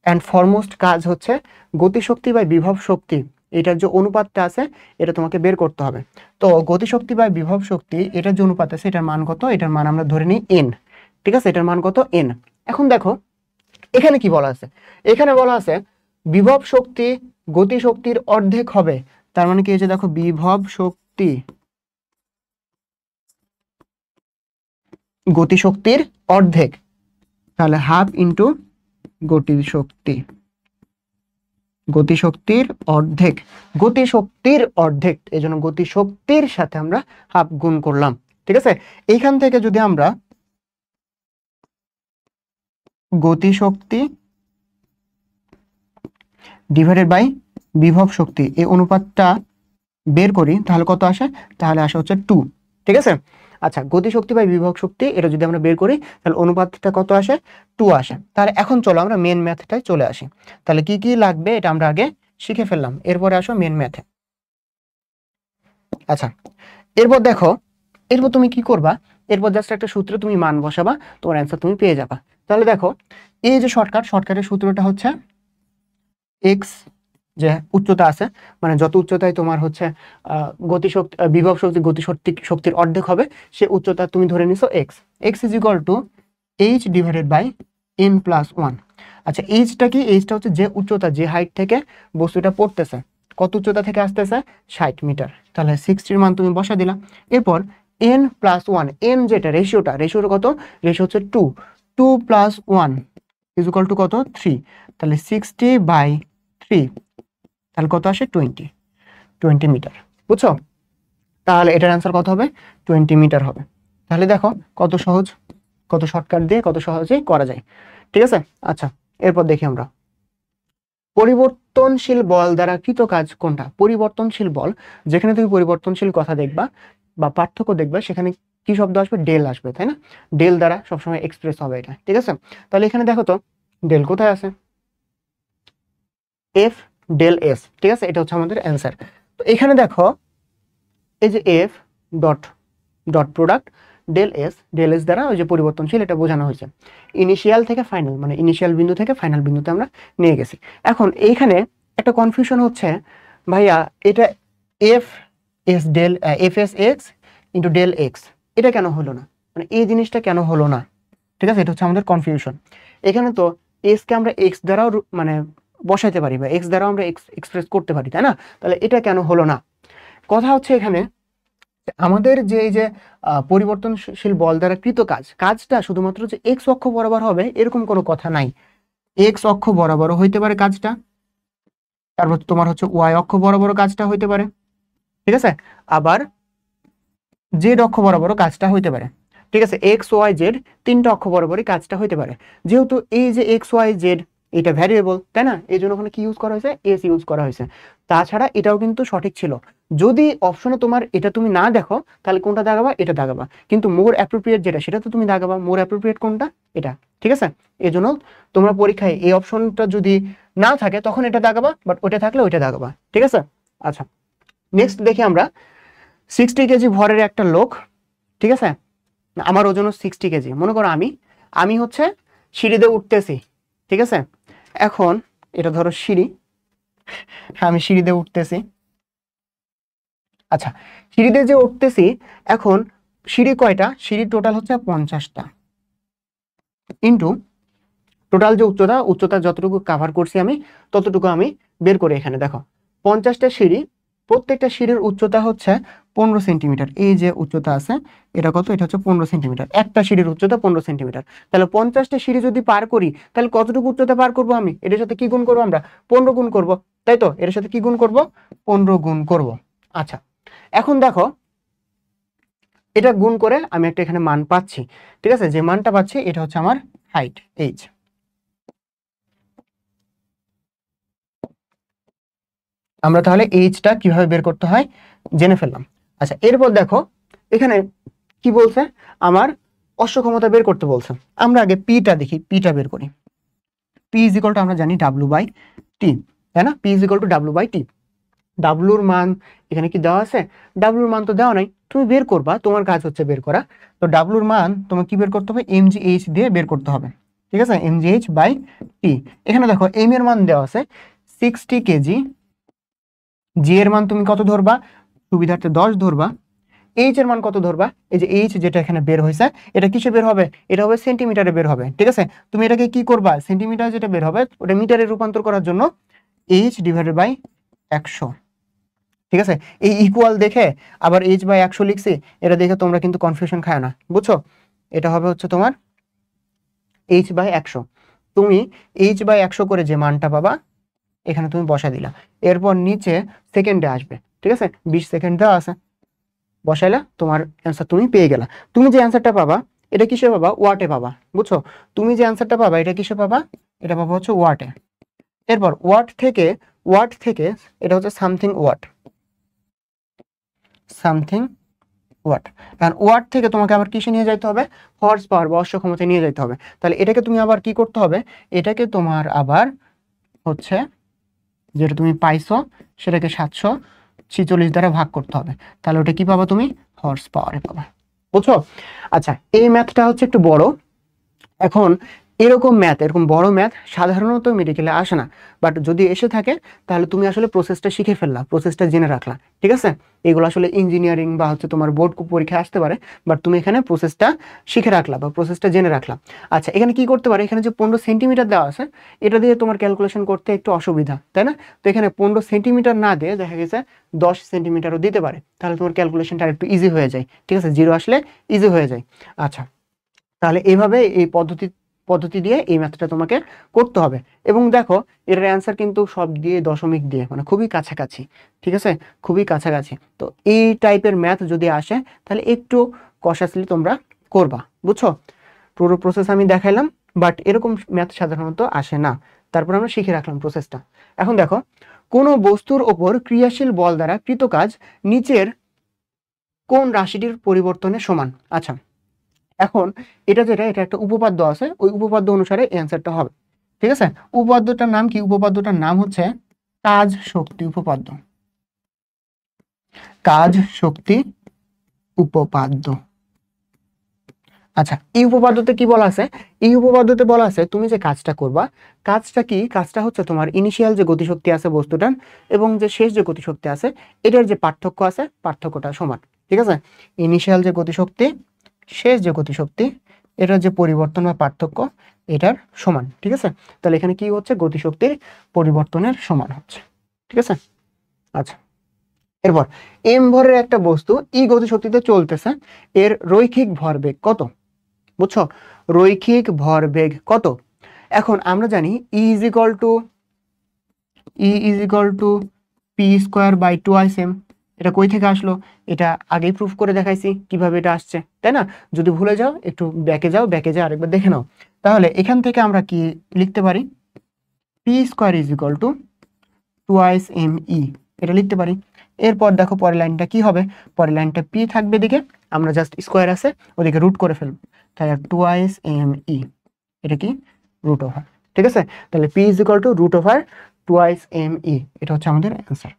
অ্যান্ড ফরমোস্ট কাজ হচ্ছে গতিশক্তি বাই বিভব শক্তি, এটার যে অনুপাতটা আছে এটা তোমাকে বের করতে হবে। তো গতিশক্তি বাই বিভব শক্তি, এটার যে অনুপাত আছে, এটার মান কত? এটার মান আমরা ধরে নিই এন। ঠিক আছে, এটার মান কত? এন। এখন দেখো এখানে কি বলা আছে? এখানে বলা আছে বিভব শক্তি গতিশক্তির অর্ধেক হবে। তার মানে কি? এই যে দেখো, বিভব শক্তি গতিশক্তির অর্ধেক, তাহলে হাফ ইন্টু গতিশক্তি, গতিশক্তির অর্ধেক, গতিশক্তির অর্ধেক, এই জন্য গতিশক্তির সাথে আমরা হাফ গুণ করলাম। ঠিক আছে, এইখান থেকে যদি আমরা গতিশক্তি ডিভাইডেড বাই বিভব শক্তি এই অনুপাতটা বের করি, তাহলে কত আসে? তাহলে আসে হচ্ছে 2। ঠিক আছে, আচ্ছা, গতিশক্তি বাই বিভব শক্তি এটা যদি আমরা বের করি, তাহলে অনুপাতটা কত আসে? 2 আসে। তাহলে এখন চলো আমরা মেন ম্যাথটায় চলে আসি। তাহলে কি কি লাগবে এটা আমরা আগে শিখে ফেললাম, এরপরে আসো মেন ম্যাথে। আচ্ছা, এরপর দেখো, এরপর তুমি কি করবা? এরপর জাস্ট একটা সূত্রে তুমি মান বসাবা, তোমার অ্যান্সার তুমি পেয়ে যাবা। তাহলে দেখো, এই যে শর্টকাটের সূত্রটা হচ্ছে এক্স যে উচ্চতা আছে, মানে যত উচ্চতায় তোমার হচ্ছে গতিশক্তি বিভব শক্তি শক্তির অর্ধেক হবে, সে উচ্চতা তুমি ধরে নিছো X. X is equal to H divided by N plus 1। আচ্ছা, এইচটা কি? এইচটা হচ্ছে যে উচ্চতা, যে হাইট থেকে বস্তুটা পড়তেছে, কত উচ্চতা থেকে আসতেছে? 60 মিটার। তাহলে 60-র মান তুমি বসা দিলা। এরপর এন প্লাস 1, এন যেটা রেশিওটা কত? রেশিও হচ্ছে 2, 2 প্লাস 1 ইজ ইকুয়াল টু কত? 3। তাহলে 60/3, তাহলে কত আসে? 20। 20 মিটার। বুঝছো? তাহলে এটার অ্যান্সার কত হবে? 20 মিটার হবে। তাহলে দেখো কত সহজ, কত শর্টকাট দিয়ে কত সহজেই করা যায়। ঠিক আছে? আচ্ছা, এরপর দেখি আমরা পরিবর্তনশীল বল দ্বারা কৃত কাজ কোনটা? পরিবর্তনশীল বল, যেখানে তুমি পরিবর্তনশীল কথা দেখবা বা পার্থক্য দেখবা, সেখানে কি শব্দ আসবে? ডেল আসবে, তাই না? ডেল দ্বারা সবসময় এক্সপ্রেস হবে এটা। ঠিক আছে? তাহলে এখানে দেখো তো ডেল কোথায় আছে? F del S. ঠিক আছে? এটা হচ্ছে আমাদের অ্যান্সার। তো এখানে দেখো এই যে F dot dot product del S দ্বারা ওই যে পরিবর্তনশীল এটা বোঝানো হয়েছে। ইনিশিয়াল থেকে ফাইনাল, মানে ইনিশিয়াল বিন্দু থেকে ফাইনাল বিন্দুতে আমরা নিয়ে গেছি। এখন এইখানে একটা কনফিউশন হচ্ছে, ভাইয়া এটা F S del F S X into del X, এটা কেন হলো না? মানে এই জিনিসটা কেন হলো না? ঠিক আছে? এটা হচ্ছে আমাদের কনফিউশন। এখানে তো এসকে আমরা এক্স দ্বারাও মানে বসাইতে পারি বা এক্স দ্বারাও আমরা এক্সপ্রেস করতে পারি, তাই না? তাহলে এটা কেন হলো না? কথা হচ্ছে এখানে আমাদের যে এই যে পরিবর্তনশীল বল দ্বারা কৃত কাজটা শুধুমাত্র যে এক্স অক্ষ বরাবর হবে এরকম কোনো কথা নাই। এক্স অক্ষ বরাবরও হইতে পারে কাজটা, তারপর তোমার হচ্ছে ওয়াই অক্ষ বরাবর কাজটা হইতে পারে। ঠিক আছে? আবার জেড অক্ষ বরাবরও কাজটা হইতে পারে। ঠিক আছে? এক্স ওয়াই জেড তিনটা অক্ষ বরাবরই কাজটা হইতে পারে। যেহেতু এই যে এক্স ওয়াই জেড এটা ভ্যারিয়েবল, তাই না? এই জন্য ওখানে কি ইউজ করা হয়েছে? এস ইউজ করা হয়েছে। তাছাড়া এটাও কিন্তু সঠিক ছিল। যদি অপশনে তোমার এটা তুমি না দেখো তাহলে কোনটা দাগাবা? এটা দাগাবা। কিন্তু মোর অ্যাপ্রোপ্রিয়েট যেটা সেটা তো তুমি দাগাবা। মোর অ্যাপ্রোপ্রিয়েট কোনটা? এটা। ঠিক আছে? এই জন্য তোমরা পরীক্ষায় এই অপশনটা যদি না থাকে তখন এটা দাগাবা, বাট ওইটা থাকলে ওইটা দাগাবা। ঠিক আছে? আচ্ছা, নেক্সট দেখি আমরা 60 কেজি ভরের একটা লোক, ঠিক আছে? আমার ওজন 60 কেজি। মনে করো আমি হচ্ছে সিঁড়িতে উঠতেছি। ঠিক আছে? এখন এটা ধরো সিঁড়ি, আমি সিঁড়িতে উঠতেছি। আচ্ছা, সিঁড়িতে যে উঠতেছি, এখন সিঁড়ি কয়টা? সিঁড়ি টোটাল হচ্ছে 50টা ইন্টু টোটাল যে উচ্চতা যতটুকু কাভার করছি আমি ততটুকু আমি বের করে এখানে দেখো 50টা সিঁড়ি, প্রত্যেকটা সিঁড়ির উচ্চতা হচ্ছে 15 সেন্টিমিটার। এই যে উচ্চতা আছে এটা কত? এটা হচ্ছে 15 সেন্টিমিটার। একটা সিঁড়ির উচ্চতা 15 সেন্টিমিটার। তাহলে 50টা সিঁড়ি যদি পার করি তাহলে কতটুকু উচ্চতা পার করবো আমি? এটার সাথে কি গুণ করবো আমরা? 15 গুণ করবো, তাই তো? এটার সাথে কি গুণ করবো? 15 গুণ করবো। আচ্ছা, এখন দেখো এটা গুণ করে আমি একটা এখানে মান পাচ্ছি। ঠিক আছে? যে মানটা পাচ্ছি এটা হচ্ছে আমার হাইট, এইচ। আমরা তাহলে এইচটা কিভাবে বের করতে হয় জেনে ফেললাম। আচ্ছা, এরপর দেখো এখানে কি বলছে? আমার অশ্বক্ষমতা বের করতে বলছে। আমরা আগে পিটা দেখি, পিটা বের করি। পি ইজ ইকুয়াল টু আমরা জানি ডাব্লু বাই টি, তাই না? P is equal to W by T. ডাব্লুর মান এখানে কি দেওয়া আছে? ডাব্লুর মান তো দেওয়া নাই, তুমি বের করবা, তোমার কাজ হচ্ছে বের করা। তো ডাব্লুর মান তোমার কি বের করতে হবে? এম জি এইচ দিয়ে বের করতে হবে। ঠিক আছে? M G H by T. এখানে দেখো এম এর মান দেওয়া আছে 60 কেজি, জি এর মান তুমি কত ধরবা? সুবিধার্থে 10 ধরবা। এইচ এর মান কত ধরবা? এই যে এইচ যেটা এখানে বের হয়েছে এটা কিসে বের হবে? এটা হবে সেন্টিমিটারে বের হবে। ঠিক আছে? তুমি এটাকে কি করবা? সেন্টিমিটার যেটা বের হবে ওটা মিটারে রূপান্তর করার জন্য এইচ ডিভাইডেড বাই 100। ঠিক আছে? এই ইকুয়াল দেখে আবার এইচ বাই 100 লিখছি, এটা দেখে তোমরা কিন্তু কনফিউশন খায় না, বুঝছো? এটা হবে হচ্ছে তোমার এইচ বাই 100। তুমি এইচ বাই 100 করে যে মানটা পাবা এখানে তুমি বসা দিলা, এরপর নিচে সেকেন্ডে আসবে। ঠিক আছে? 20 সেকেন্ড দেওয়া আছে, বসাইলা, তোমার অ্যান্সার তুমি পেয়ে গেলা। তুমি যে অ্যান্সারটা পাবা এটা কিসে পাবা? ওয়াটে পাবা, বুঝছো? তুমি যে অ্যান্সারটা পাবা এটা কিসে পাবা? এটা পাবা হচ্ছে ওয়াটে। এরপর ওয়াট থেকে এটা হচ্ছে সামথিং ওয়াট, সামথিং ওয়াট। কারণ ওয়াট থেকে তোমাকে আবার কিসে নিয়ে যাইতে হবে? হর্স পাওয়ার বা অশ্ব ক্ষমতায় নিয়ে যাইতে হবে। তাহলে এটাকে তুমি আবার কি করতে হবে? এটাকে তোমার আবার হচ্ছে যেটা তুমি পাইছো সেটাকে 746 দ্বারা ভাগ করতে হবে। তাহলে ওটা কি পাবা? তুমি হর্স পাওয়ারে পাবা, বুঝছো? আচ্ছা, এই ম্যাথটা হচ্ছে একটু বড়। এখন এরকম ম্যাথ, এরকম বড় ম্যাথ সাধারণত মেডিকেলে আসে না, বাট যদি এসে থাকে তাহলে তুমি আসলে প্রসেসটা শিখে ফেললা, প্রসেসটা জেনে রাখলা। ঠিক আছে? এগুলো আসলে ইঞ্জিনিয়ারিং বা হচ্ছে তোমার বোর্ড পরীক্ষায় আসতে পারে, বাট তুমি এখানে প্রসেসটা শিখে রাখলা বা প্রসেসটা জেনে রাখলা। আচ্ছা, এখানে কি করতে পারে? এখানে যে 15 সেন্টিমিটার দেওয়া আছে এটা দিয়ে তোমার ক্যালকুলেশন করতে একটু অসুবিধা, তাই না? তো এখানে 15 সেন্টিমিটার না দিয়ে দেখা গেছে 10 সেন্টিমিটারও দিতে পারে, তাহলে তোমার ক্যালকুলেশনটা একটু ইজি হয়ে যায়। ঠিক আছে? জিরো আসলে ইজি হয়ে যায়। আচ্ছা, তাহলে এইভাবে এই পদ্ধতি দিয়ে এই ম্যাথটা তোমাকে করতে হবে। এবং দেখো এর অ্যান্সার কিন্তু সব দিয়ে দশমিক দিয়ে, মানে খুবই কাছাকাছি, ঠিক আছে, খুবই কাছাকাছি। তো এই টাইপের ম্যাথ যদি আসে তাহলে একটু কশাসলি তোমরা করবা, বুঝছো? পুরো প্রসেস আমি দেখাইলাম, বাট এরকম ম্যাথ সাধারণত আসে না, তারপর আমরা শিখে রাখলাম প্রসেসটা। এখন দেখো, কোনো বস্তুর ওপর ক্রিয়াশীল বল দ্বারা কৃত কাজ নিচের কোন রাশিটির পরিবর্তনে সমান? আচ্ছা, এখন এটা একটা উপপাদ্য আছে, ওই উপপাদ্য অনুসারে অ্যান্সারটা হবে, ঠিক আছে? উপপাদ্যটার নাম কি? উপপাদ্যটার নাম হচ্ছে কাজ শক্তি উপপাদ্য। কাজ শক্তি উপপাদ্য। আচ্ছা, এই উপপাদ্যতে কি বলা আছে? এই উপপাদ্যতে বলা আছে তুমি যে কাজটা করবা, কাজটা কি? কাজটা হচ্ছে তোমার ইনিশিয়াল যে গতিশক্তি আছে বস্তুটার এবং যে শেষ যে গতিশক্তি আছে, এটার যে পার্থক্য আছে, পার্থক্যটা সমান, ঠিক আছে? ইনিশিয়াল যে গতিশক্তি, শেষ যে গতিশক্তি, এটার যে পরিবর্তন বা পার্থক্য, এটার সমান, ঠিক আছে? তাহলে এখানে কি হচ্ছে? গতিশক্তির পরিবর্তনের সমান হচ্ছে, ঠিক আছে? আচ্ছা, এরপর এম ভরের একটা বস্তু ই গতিশক্তিতে চলতেছে, এর রৈখিক ভরবেগ কত? বুঝছো? রৈখিক ভরবেগ কত? এখন আমরা জানি E is equal to P square by 2m। এটা কই থেকে আসলো? এটা আগেই প্রুফ করে দেখাইছি কিভাবে এটা আসছে, তাই না? যদি ভুলে যাও একটু ব্যাকে যাও, ব্যাকে যাও আরেকবার দেখে নাও। তাহলে এখান থেকে আমরা কি লিখতে পারি? P square is equal two 2m e, এটা লিখতে পারি। এরপর দেখো পরের লাইনটা কি হবে? পরের লাইনটা পি থাকবে দিকে, আমরা জাস্ট স্কোয়ার আছে ওদিকে রুট করে ফেলবো, তাহলে 2m e, এটা কি? রুট ওভার, ঠিক আছে? তাহলে P is equal to root over 2m e, এটা হচ্ছে আমাদের অ্যান্সার।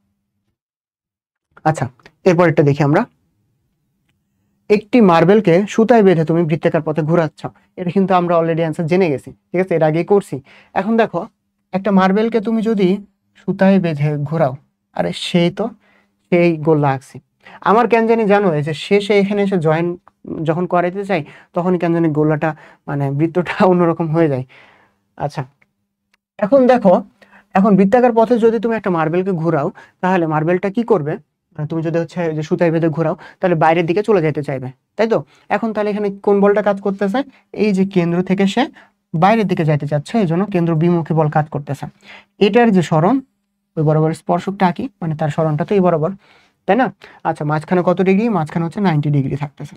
আচ্ছা, এরপর এটা দেখি আমরা। একটি মার্বেলকে সুতায় বেঁধে তুমি বৃত্তাকার পথে ঘোরাচ্ছ, এটা কিন্তু আমরা অলরেডি অ্যান্সার জেনে গেছি, ঠিক আছে? এর আগেই করছি। এখন দেখো একটা মার্বেলকে তুমি যদি সুতায় বেঁধে ঘোরাও, আরে সেই গোল লাগছে। আমার কেন জানি জানো এই যে শেষে এখানে এসে জয়েন যখন করাইতে চাই, তখনই কেন জানি গোলাটা মানে বৃত্তটা অন্যরকম হয়ে যায়। আচ্ছা, এখন দেখো, এখন বৃত্তাকার পথে যদি তুমি একটা মার্বেলকে ঘোরাও, তাহলে মার্বেলটা কি করবে? তুমি যদি হচ্ছে যে সুতায় বেঁধে ঘোরাও, তাহলে বাইরের দিকে চলে যেতে চাইবে, তাই তো? এখন তাহলে এখানে কোন বলটা কাজ করতেছে? এই যে কেন্দ্র থেকে সে বাইরের দিকে যাইতে চাচ্ছে, এই জন্য কেন্দ্র বিমুখী বল কাজ করতেছে। এটার যে সরণ, ওই বরাবর স্পর্শকটা আঁকি, মানে তার সরণটা তো এই বরাবর, তাই না? আচ্ছা, মাঝখানে কত ডিগ্রি? মাঝখানে হচ্ছে 90 ডিগ্রি থাকতেছে।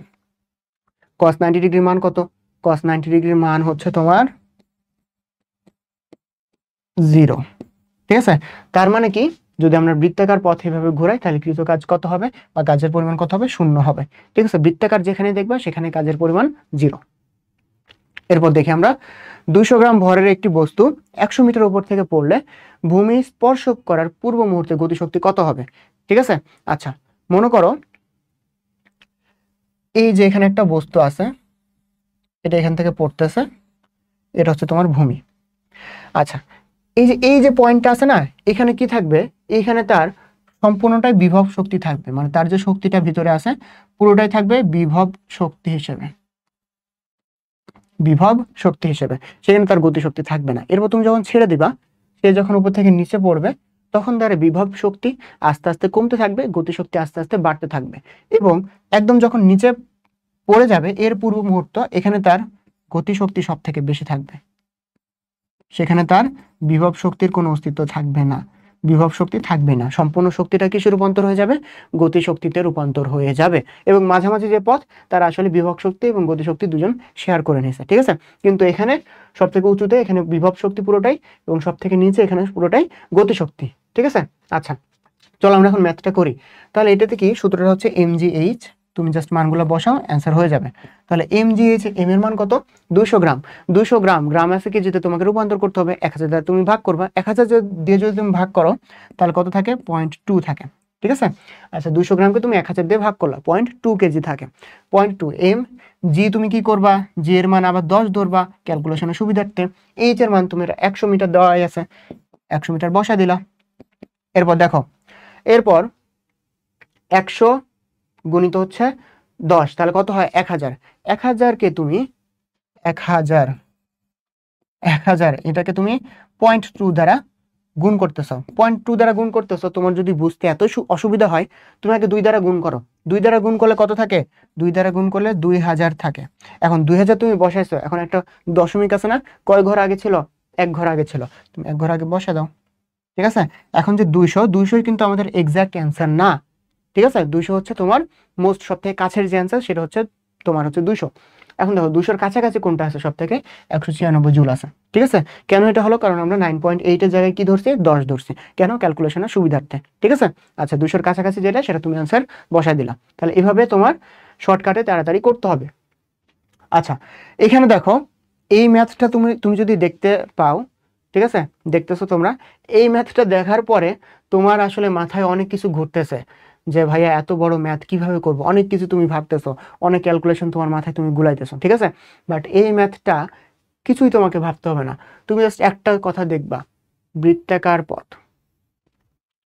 cos 90 ডিগ্রির মান কত? cos 90 ডিগ্রির মান হচ্ছে তোমার 0, ঠিক আছে? তার মানে কি, যদি আমরা বৃত্তাকার পথে এভাবে ঘোরাই তাহলে কৃত কাজ কত হবে বা কাজের পরিমাণ কত হবে? 0 হবে, ঠিক আছে? বৃত্তাকার যেখানে দেখবা সেখানে কাজের পরিমাণ 0। এরপর দেখি আমরা, 200 গ্রাম ভরের একটি বস্তু 100 মিটার উপর থেকে পড়লে ভূমি স্পর্শ করার পূর্ব মুহূর্তে গতিশক্তি কত হবে? ঠিক আছে? আচ্ছা, মনে করো এই যে এখানে একটা বস্তু আছে, এটা এখান থেকে পড়তেছে, এটা হচ্ছে তোমার ভূমি। আচ্ছা, এই যে পয়েন্টটা আছে না, এখানে কি থাকবে? এখানে তার সম্পূর্ণটাই বিভব শক্তি থাকবে, মানে তার যে শক্তিটা ভিতরে আছে পুরোটাই থাকবে বিভব শক্তি হিসেবে, বিভব শক্তি হিসেবে, সেখানে তার গতিশক্তি থাকবে না। এরপর তুমি যখন ছেড়ে দিবা, সে যখন উপর থেকে নিচে পড়বে, তখন তার বিভব শক্তি আস্তে আস্তে কমতে থাকবে, গতিশক্তি আস্তে আস্তে বাড়তে থাকবে, এবং একদম যখন নিচে পড়ে যাবে এর পূর্ব মুহূর্ত, এখানে তার গতিশক্তি সব থেকে বেশি থাকবে, সেখানে তার বিভব শক্তির কোনো অস্তিত্ব থাকবে না, বিভব শক্তি থাকবে না, সম্পূর্ণ শক্তিটা কিসে রূপান্তর হয়ে যাবে? গতিশক্তিতে রূপান্তর হয়ে যাবে। এবং মাঝামাঝি যে পথ, তারা আসলে বিভব শক্তি এবং গতিশক্তি দুজন শেয়ার করে নিয়েছে, ঠিক আছে? কিন্তু এখানে সব থেকে উঁচুতে এখানে বিভব শক্তি পুরোটাই, এবং সব থেকে নিচে এখানে পুরোটাই গতিশক্তি, ঠিক আছে? আচ্ছা, চলো আমরা এখন ম্যাথটা করি। তাহলে এটাতে কি সূত্রটা হচ্ছে mgh, তুমি জাস্ট মানগুলো বসাও, অ্যান্সার হয়ে যাবে। তাহলে mgh, এম এর মান কত? 200 গ্রাম। 200 গ্রাম, গ্রাম আছে কি যেটা তোমাকে রূপান্তর করতে হবে, 1000 দ্বারা তুমি ভাগ করবা, 1000 দিয়ে যদি তুমি ভাগ করো তাহলে কত থাকে? 0.2 থাকে, ঠিক আছে? আচ্ছা, 200 গ্রামকে তুমি 1000 দিয়ে ভাগ করলা, 0.2 কেজি থাকে, 0.2 এম জি, তুমি কি করবা? জি এর মান আবার 10 ধরবা ক্যালকুলেশনের সুবিধার্থে। এইচ এর মান তুমি 100 মিটার দেওয়াই আছে, 100 মিটার বসা দিলা। এরপর দেখো, এরপর 100 গুণিত হচ্ছে 10, তাহলে কত হয়? 1000। 1000কে তুমি 1000 এটাকে তুমি 0.2 দ্বারা গুণ করতেছো, 0.2 দ্বারা গুণ করতেছো, তোমার যদি বুঝতে এত অসুবিধা হয় তুমি আগে 2 দ্বারা গুণ করো। 2 দ্বারা গুণ করলে কত থাকে? 2 দ্বারা গুণ করলে 2000 থাকে। এখন 2000 তুমি বসাইছো, এখন একটা দশমিক আছে না, কয় ঘর আগে ছিল? 1 ঘর আগে ছিল, তুমি 1 ঘর আগে বসে দাও। ঠিক আছে, এখন যে 200 কিন্তু আমাদের এক্সাক্ট অ্যান্সার না। ঠিক আছে, 200 হচ্ছে তোমার মোস্ট সব থেকে কাছের যে অ্যান্সার, সেটা হচ্ছে তোমার হচ্ছে 200। এখন দেখো 200-র কাছাকাছি কোনটা আছে সব থেকে? 196 জুল আছে। ঠিক আছে, কেন এটা হলো? কারণ আমরা 9.8 এর জায়গায় কি ধরছি? 10 ধরছি। কেন? ক্যালকুলেশনের সুবিধার্থে। ঠিক আছে, আচ্ছা 200-র কাছাকাছি যেটা সেটা তুমি অ্যান্সার বসাই দিলা। তাহলে এভাবে তোমার শর্টকাটে তাড়াতাড়ি করতে হবে। আচ্ছা, এখানে দেখো এই ম্যাথটা তুমি তুমি যদি দেখতে পাও, ঠিক আছে, দেখতেছো তোমরা, এই ম্যাথটা দেখার পরে তোমার আসলে মাথায় অনেক কিছু ঘুরতেছে যে ভাইয়া এত বড় ম্যাথ কিভাবে করব, অনেক কিছু তুমি ভাবতেছো, অনেক ক্যালকুলেশন তোমার মাথায় তুমি গুলাইতেছো। ঠিক আছে, বাট এই ম্যাথটা কিছুই তোমাকে ভাবতে হবে না, তুমি জাস্ট একটা কথা দেখবা, বৃত্তাকার পথ।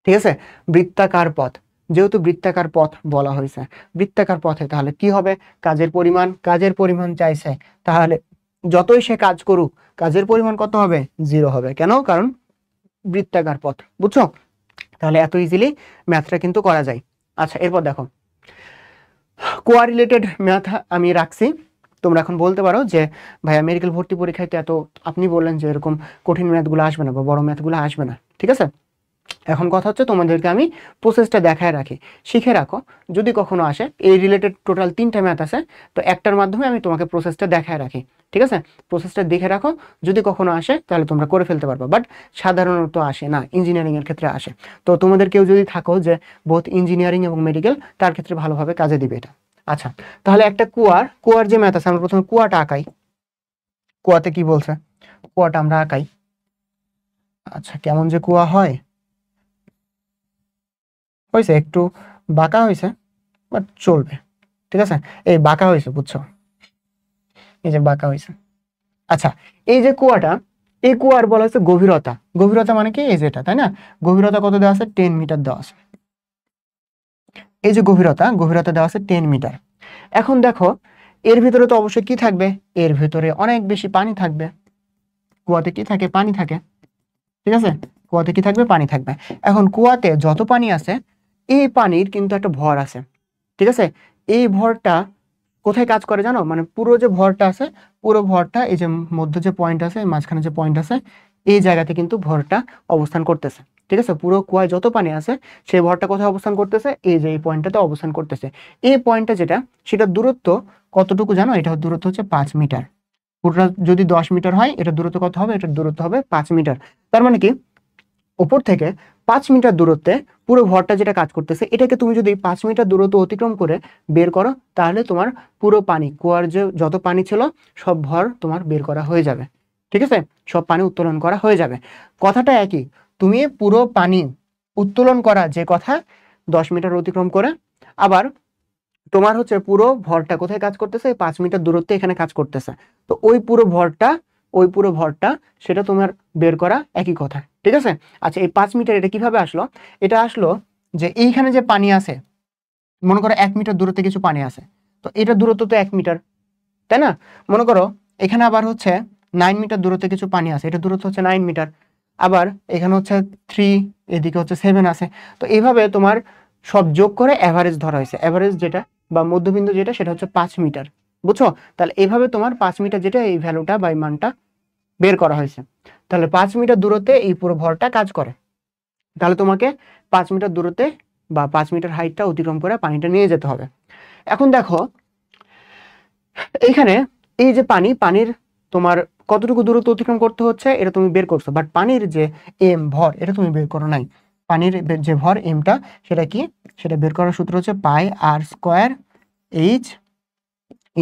ঠিক আছে, বৃত্তাকার পথ, যেহেতু বৃত্তাকার পথ বলা হয়েছে, বৃত্তাকার পথে তাহলে কি হবে? কাজের পরিমাণ চাইছে, তাহলে যতই সে কাজ করুক কাজের পরিমাণ কত হবে? 0 হবে। কেন? কারণ বৃত্তাকার পথ। বুঝছো? তাহলে এত ইজিলি ম্যাথটা কিন্তু করা যায়। আচ্ছা, এরপর দেখো কোয়ারিলেটেড ম্যাথ আমি রাখছি। তোমরা এখন বলতে পারো যে ভাইয়া মেডিকেল ভর্তি পরীক্ষায় তো এত, আপনি বললেন যে এরকম কঠিন ম্যাথগুলো আসবে না বা বড় ম্যাথগুলো আসবে না। ঠিক আছে, এখন কথা হচ্ছে তোমাদেরকে আমি প্রসেসটা দেখায় রাখি, শিখে রাখো, যদি কখনো আসে। এই রিলেটেড টোটাল 3টা ম্যাথ আছে, তো একটার মাধ্যমে আমি তোমাকে প্রসেসটা দেখায় রাখি। ঠিক আছে, প্রসেসটা দেখে রাখো, যদি কখনো আসে তাহলে তোমরা করে ফেলতে পারবে, বাট সাধারণত আসে না, ইঞ্জিনিয়ারিংয়ের ক্ষেত্রে আসে। তো তোমাদের কেউ যদি থাকো যে বহুত ইঞ্জিনিয়ারিং এবং মেডিকেল, তার ক্ষেত্রে ভালোভাবে কাজে দিবে এটা। আচ্ছা, তাহলে একটা কুয়ার যে ম্যাথ আছে, আমরা প্রথমে কুয়াটা আঁকাই। কুয়াতে কি বলছে? কুয়াটা আমরা আঁকাই। আচ্ছা, কেমন যে কুয়া হয়, হয়েছে একটু বাঁকা হয়েছে, বাট চলবে। ঠিক আছে, এই বাঁকা হয়েছে, বুঝছো? এই যে বাঁকা হয়েছে। আচ্ছা, এই যে কুয়াটা, এই কুয়ার বলা হচ্ছে গভীরতা। গভীরতা মানে কি? এই যেটা, তাই না? গভীরতা কত দেওয়া আছে? 10 মিটার দেওয়া আছে। এই যে গভীরতা দেওয়া আছে 10 মিটার। এখন দেখো এর ভিতরে তো অবশ্যই কি থাকবে? এর ভিতরে অনেক বেশি পানি থাকবে। কুয়াতে কি থাকে? পানি থাকে। ঠিক আছে, কুয়াতে কি থাকবে? পানি থাকবে। এখন কুয়াতে যত পানি আছে, এই পানির কিন্তু একটা ভর আছে। ঠিক আছে, এই ভরটা কোথায় কাজ করে জানো? মানে পুরো যে ভরটা আছে, পুরো ভরটা এই যে মধ্যে যে পয়েন্ট আছে, মাঝখানে যে পয়েন্ট আছে, এই জায়গাতে কিন্তু ভরটা অবস্থান করতেছে। ঠিক আছে, পুরো কুয়ায় যত পানি আছে সেই ভরটা কোথায় অবস্থান করতেছে? এই যে এই পয়েন্টটাতে অবস্থান করতেছে। এই পয়েন্টটা যেটা, সেটা দূরত্ব কতটুকু জানো? এটা দূরত্ব হচ্ছে 5 মিটার। পুরোটা যদি 10 মিটার হয়, এটা দূরত্ব কত হবে? এটার দূরত্ব হবে 5 মিটার। তার মানে কি, উপর থেকে 5 মিটার দূরত্বে পুরো ভরটা যেটা কাজ করতেছে, এটাকে তুমি যদি 5 মিটার দূরত্ব অতিক্রম করে বের করো, তাহলে তোমার পুরো পানি, কুয়ার যে যত পানি ছিল সব ভর তোমার বের করা হয়ে যাবে। ঠিক আছে, সব পানি উত্তোলন করা হয়ে যাবে। কথাটা একই, তুমি পুরো পানি উত্তোলন করা যে কথা 10 মিটার অতিক্রম করে, আবার তোমার হচ্ছে পুরো ভরটা কোথায় কাজ করতেছে? 5 মিটার দূরত্বে এখানে কাজ করতেছে। তো ওই পুরো ভরটা সেটা তোমার বের করা একই কথা। ঠিক আছে, আচ্ছা এই 5 মিটার এটা কিভাবে আসলো? এটা আসলো যে এইখানে যে পানি আছে, মনে করো 1 মিটার দূরত্বে কিছু পানি আছে, তো এটা দূরত্ব তো 1 মিটার, তাই না? মনে করো এখানে আবার হচ্ছে 9 মিটার দূরত্বে কিছু পানি আছে, এটা দূরত্ব হচ্ছে 9 মিটার। আবার এখানে হচ্ছে 3, এদিকে হচ্ছে 7 আছে। তো এইভাবে তোমার সব যোগ করে অ্যাভারেজ ধরা হয়েছে। অ্যাভারেজ যেটা বা মধ্যবিন্দু যেটা, সেটা হচ্ছে 5 মিটার। বুঝছো? তাহলে এইভাবে তোমার 5 মিটার যেটা, এই ভ্যালুটা বা এই মানটা বের করা হয়েছে। তাহলে 5 মিটার দূরত্বে এই পুরো ভরটা কাজ করে। তাহলে তোমাকে 5 মিটার দূরত্বে বা 5 মিটার হাইটটা অতিক্রম করে পানিটা নিয়ে যেতে হবে। এখন দেখো এইখানে এই যে পানির তোমার কতটুকু দূরত্ব অতিক্রম করতে হচ্ছে এটা তুমি বের করছো, বাট পানির যে ভর, এটা তুমি বের করো নাই। পানির যে ভর এমটা, সেটা কি? সেটা বের করার সূত্র হচ্ছে পাই আর স্কোয়ার এইচ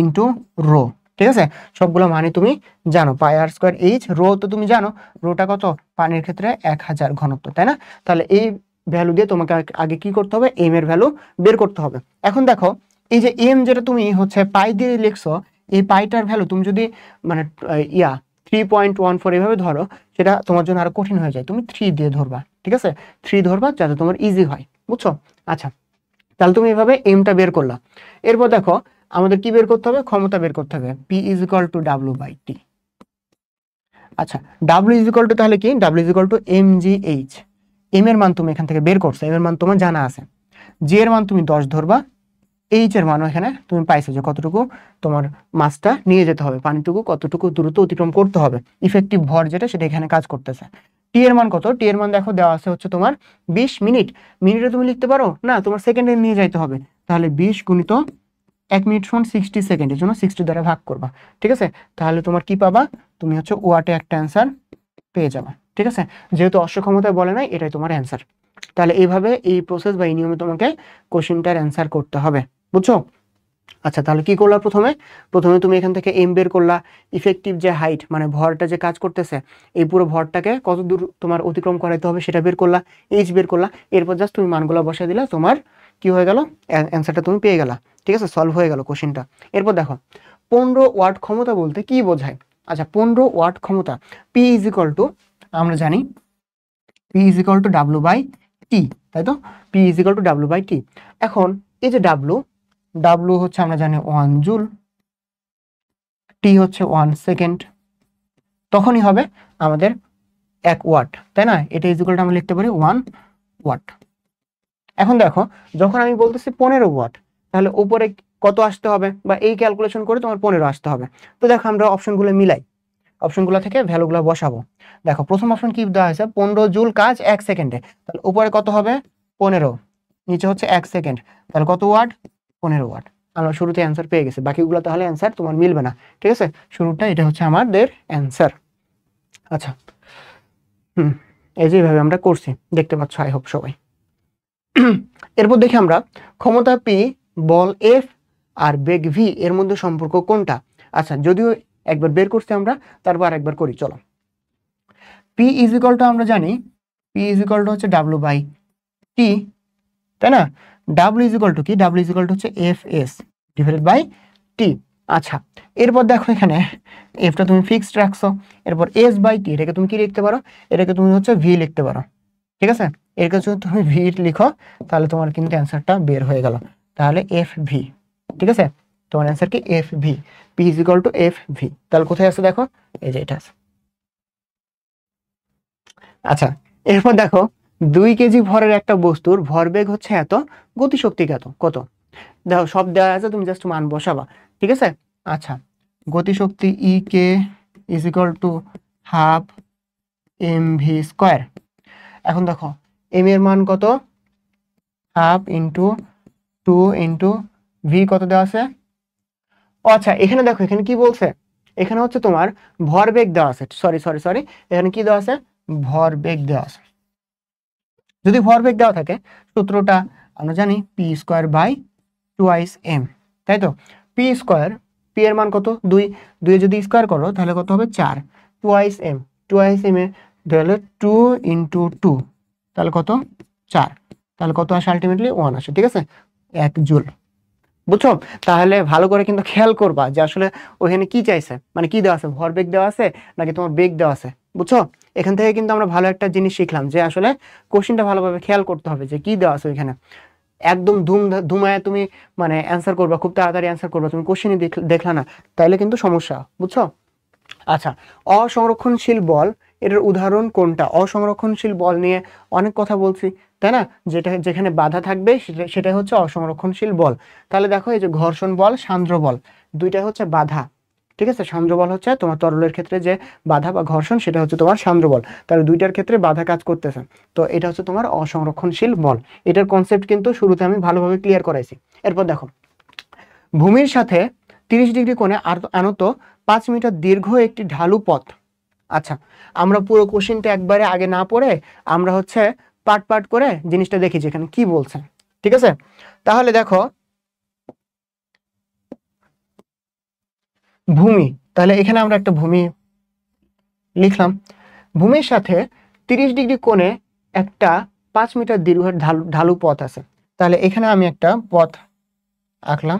ইন্টু রো। ঠিক আছে, সবগুলো মানে তুমি জানো, পাই আর স্কোয়ার এইচ, রো তো তুমি জানো, রোটা কত? পানির ক্ষেত্রে 1000 ঘনত্ব, তাই না? তাহলে এই ভ্যালু দিয়ে তোমাকে আগে কি করতে হবে? এম এর ভ্যালু বের করতে হবে। এখন দেখো এই যে এম যেটা তুমি হচ্ছে পাই দিয়ে লিখছো, এই পাইটার ভ্যালু তুমি যদি মানে 3.14 এভাবে ধরো, সেটা তোমার জন্য আরো কঠিন হয়ে যায়। তুমি 3 দিয়ে ধরবা। ঠিক আছে, 3 ধরবা যাতে তোমার ইজি হয়। বুঝছো? আচ্ছা, তাহলে তুমি এভাবে এমটা বের করলা। এরপর দেখো আমাদের কি বের করতে হবে? ক্ষমতা বের করতে হবে। P = W/T। আচ্ছা, ডাব্লিউ ইজ ইকুয়াল টু তাহলে কি, W is equal to M G H. M এর মান তুমি এখান থেকে বের করছো, এম এর মান তোমার জানা আছে, জি এর মান তুমি 10 ধরবা, এইচ এর মানও এখানে তুমি পাইছো যে কতটুকু তোমার মাছটা নিয়ে যেতে হবে, পানিটুকু কতটুকু দূরত্ব অতিক্রম করতে হবে, ইফেক্টিভ ভর যেটা সেটা এখানে কাজ করতেছে। টি এর মান কত, টি এর মান দেখো দেওয়া আছে হচ্ছে তোমার 20 মিনিট। মিনিটে তুমি লিখতে পারো না, তোমার সেকেন্ডে নিয়ে যাইতে হবে, তাহলে 20 গুণিত 1 মিনিট সমান 60 সেকেন্ডের জন্য 60 দ্বারা ভাগ করবা, ঠিক আছে। তাহলে তোমার কি পাবা, তুমি হচ্ছে ওয়াটে একটা অ্যান্সার পেয়ে যাবা, ঠিক আছে। যেহেতু অশ্বক্ষমতায় বলে নাই, এটাই তোমার অ্যান্সার। তাহলে এইভাবে এই প্রসেস বা এই নিয়মে তোমাকে কোশ্চেনটার অ্যান্সার করতে হবে, বুঝছো। আচ্ছা, তাহলে কি করলা, প্রথমে প্রথমে তুমি এখান থেকে এম বের করলা, ইফেক্টিভ যে হাইট মানে ভরটা যে কাজ করতেছে, এই পুরো ভরটাকে কত দূর তোমার অতিক্রম করাইতে হবে সেটা বের করলা, এইচ বের করলা, এরপর জাস্ট তুমি মানগুলো বসাই দিলা, তোমার কি হয়ে গেল, অ্যান্সারটা তুমি পেয়ে গেলা, ঠিক আছে, সলভ হয়ে গেল কোশ্চেনটা। এরপর দেখো 15 ওয়াট ক্ষমতা বলতে কি বোঝায়। আচ্ছা, 15 ওয়াট ক্ষমতা, পি ইজ ইকুয়াল টু, আমরা জানি P is equal to W by T, তাই তো, P is equal to W by T. এখন এই যে ডাব্লু, ডাব্লু হচ্ছে আমরা জানি 1 জুল, টি হচ্ছে 1 সেকেন্ড, তখনই হবে আমাদের 1 ওয়াট, তাই না। এটা ইজ ইকুয়াল টু আমরা লিখতে পারি 1 ওয়াট। এখন দেখো, যখন আমি বলতেছি 15 ওয়াট, তাহলে উপরে কত আসতে হবে, বা এই ক্যালকুলেশন করে তোমার 15 আসতে হবে। তো দেখো আমরা অপশনগুলো মিলাই, অপশনগুলো থেকে ভ্যালুগুলো বসাবো। দেখো প্রথম অপশন কি দেওয়া হয়েছে, 15 জুল কাজ 1 সেকেন্ডে, তাহলে উপরে কত হবে 15, নিচে হচ্ছে 1 সেকেন্ড, তাহলে কত ওয়াট, 15 ওয়াট। আমরা শুরুতে অ্যান্সার পেয়ে গেছি, বাকিগুলো তাহলে অ্যান্সার তোমার মিলবে না, ঠিক আছে। শুরুটা এটা হচ্ছে আমাদের অ্যান্সার। আচ্ছা, এই যে এইভাবে আমরা করছি, দেখতে পাচ্ছ আই হোপ সবাই। এরপর দেখি আমরা ক্ষমতা পি, বল এফ আর বেগ ভি এর মধ্যে সম্পর্ক কোনটা। আচ্ছা, যদিও একবার বের করছি আমরা, তারপর একবার করি, চলো। পি ইজ ইকুয়াল টু আমরা জানি, পি ইজ ইকুয়াল টু হচ্ছে ডাব্লু বাই টি, তাই না। ডাব্লু ইজ ইকুয়াল টু কি, ডাব্লু ইজ ইকুয়াল টু হচ্ছে F S divided by T. আচ্ছা, এরপর দেখো এখানে এফটা তুমি ফিক্সড রাখছো, এরপর এস বাই টি, এটাকে তুমি কি লিখতে পারো, এটাকে তুমি হচ্ছে ভি লিখতে পারো, ঠিক আছে। এর কাছে যদি তুমি ভি লিখো, তাহলে তোমার কিন্তু অ্যান্সারটা বের হয়ে গেল, তাহলে এফ ভি, ঠিক আছে। তোমার অ্যান্সার কি F V, P is equal to F V. তাহলে কোথায় আছে দেখো, এই যে এটা আছে। আচ্ছা, এরপর দেখো 2 কেজি ভরের একটা বস্তুর ভরবেগ হচ্ছে এত, গতিশক্তি কত কত, দেখো সব দেওয়া আছে, তুমি জাস্ট মান বসাবা, ঠিক আছে। আচ্ছা, গতিশক্তি E K is equal to half M V square. এখন দেখো এম এর মান কত, হাফ ইন্টু 2 ইন্টু ভি কত দেওয়া আছে। ও আচ্ছা, এখানে দেখো এখানে কি বলছে, এখানে হচ্ছে তোমার ভরবেগ দেওয়া আছে, সরি সরি সরি, এখানে কি দেওয়া আছে, ভরবেগ দেওয়া আছে। যদি ভরবেগ দেওয়া থাকে, সূত্রটা আমরা জানি P square by twice M, তাই তো। পি স্কোয়ার, পি এর মান কত 2, 2 যদি স্কোয়ার করো তাহলে কত হবে 4, twice M, twice M A তাহলে 2 ইন্টু 2, তাহলে কত 4, তাহলে কত আসে আলটিমেটলি 1 আসে, ঠিক আছে, 1 জুল, বুঝছো। তাহলে ভালো করে কিন্তু খেয়াল করবা যে আসলে ওখানে কি চাইছে, মানে কি দেওয়া আছে, ভরবেগ দেওয়া আছে নাকি তোমার বেগ দেওয়া আছে, বুঝছো। এখান থেকে কিন্তু আমরা ভালো একটা জিনিস শিখলাম যে আসলে কোশ্চেনটা ভালোভাবে খেয়াল করতে হবে যে কি দেওয়া আছে ওইখানে। একদম ধুমায় তুমি মানে অ্যান্সার করবা, খুব তাড়াতাড়ি অ্যান্সার করবা, তুমি কোশ্চেনই দেখলা না, তাইলে কিন্তু সমস্যা, বুঝছো। আচ্ছা, অসংরক্ষণশীল বল, এটার উদাহরণ কোনটা। অসংরক্ষণশীল বল নিয়ে অনেক কথা বলছি, তাই না, যেটা যেখানে বাধা থাকবে সেটা হচ্ছে অসংরক্ষণশীল বল। তাহলে দেখো এই যে ঘর্ষণ বল, সান্দ্র বল, দুইটাই হচ্ছে বাধা, ঠিক আছে। সান্দ্র বল হচ্ছে তোমার তরলের ক্ষেত্রে যে বাধা বা ঘর্ষণ, সেটা হচ্ছে তোমার সান্দ্র বল, তাহলে দুইটার ক্ষেত্রে বাধা কাজ করতেছে, তো এটা হচ্ছে তোমার অসংরক্ষণশীল বল। এটার কনসেপ্ট কিন্তু শুরুতে আমি ভালোভাবে ক্লিয়ার করাইছি। এরপর দেখো, ভূমির সাথে 30 ডিগ্রি কোণে আনত 5 মিটার দীর্ঘ একটি ঢালু পথ। আচ্ছা, আমরা পুরো কোশ্চেনটা একবারে আগে না পড়ে আমরা হচ্ছে পার্ট পার্ট করে জিনিসটা দেখি যে এখানে কি বলছে, ঠিক আছে। তাহলে দেখো ভূমি, তাহলে এখানে আমরা একটা ভূমি লিখলাম, ভূমির সাথে 30 ডিগ্রি কোণে একটা 5 মিটার দীর্ঘের ঢালু পথ আছে। তাহলে এখানে আমি একটা পথ আঁকলাম,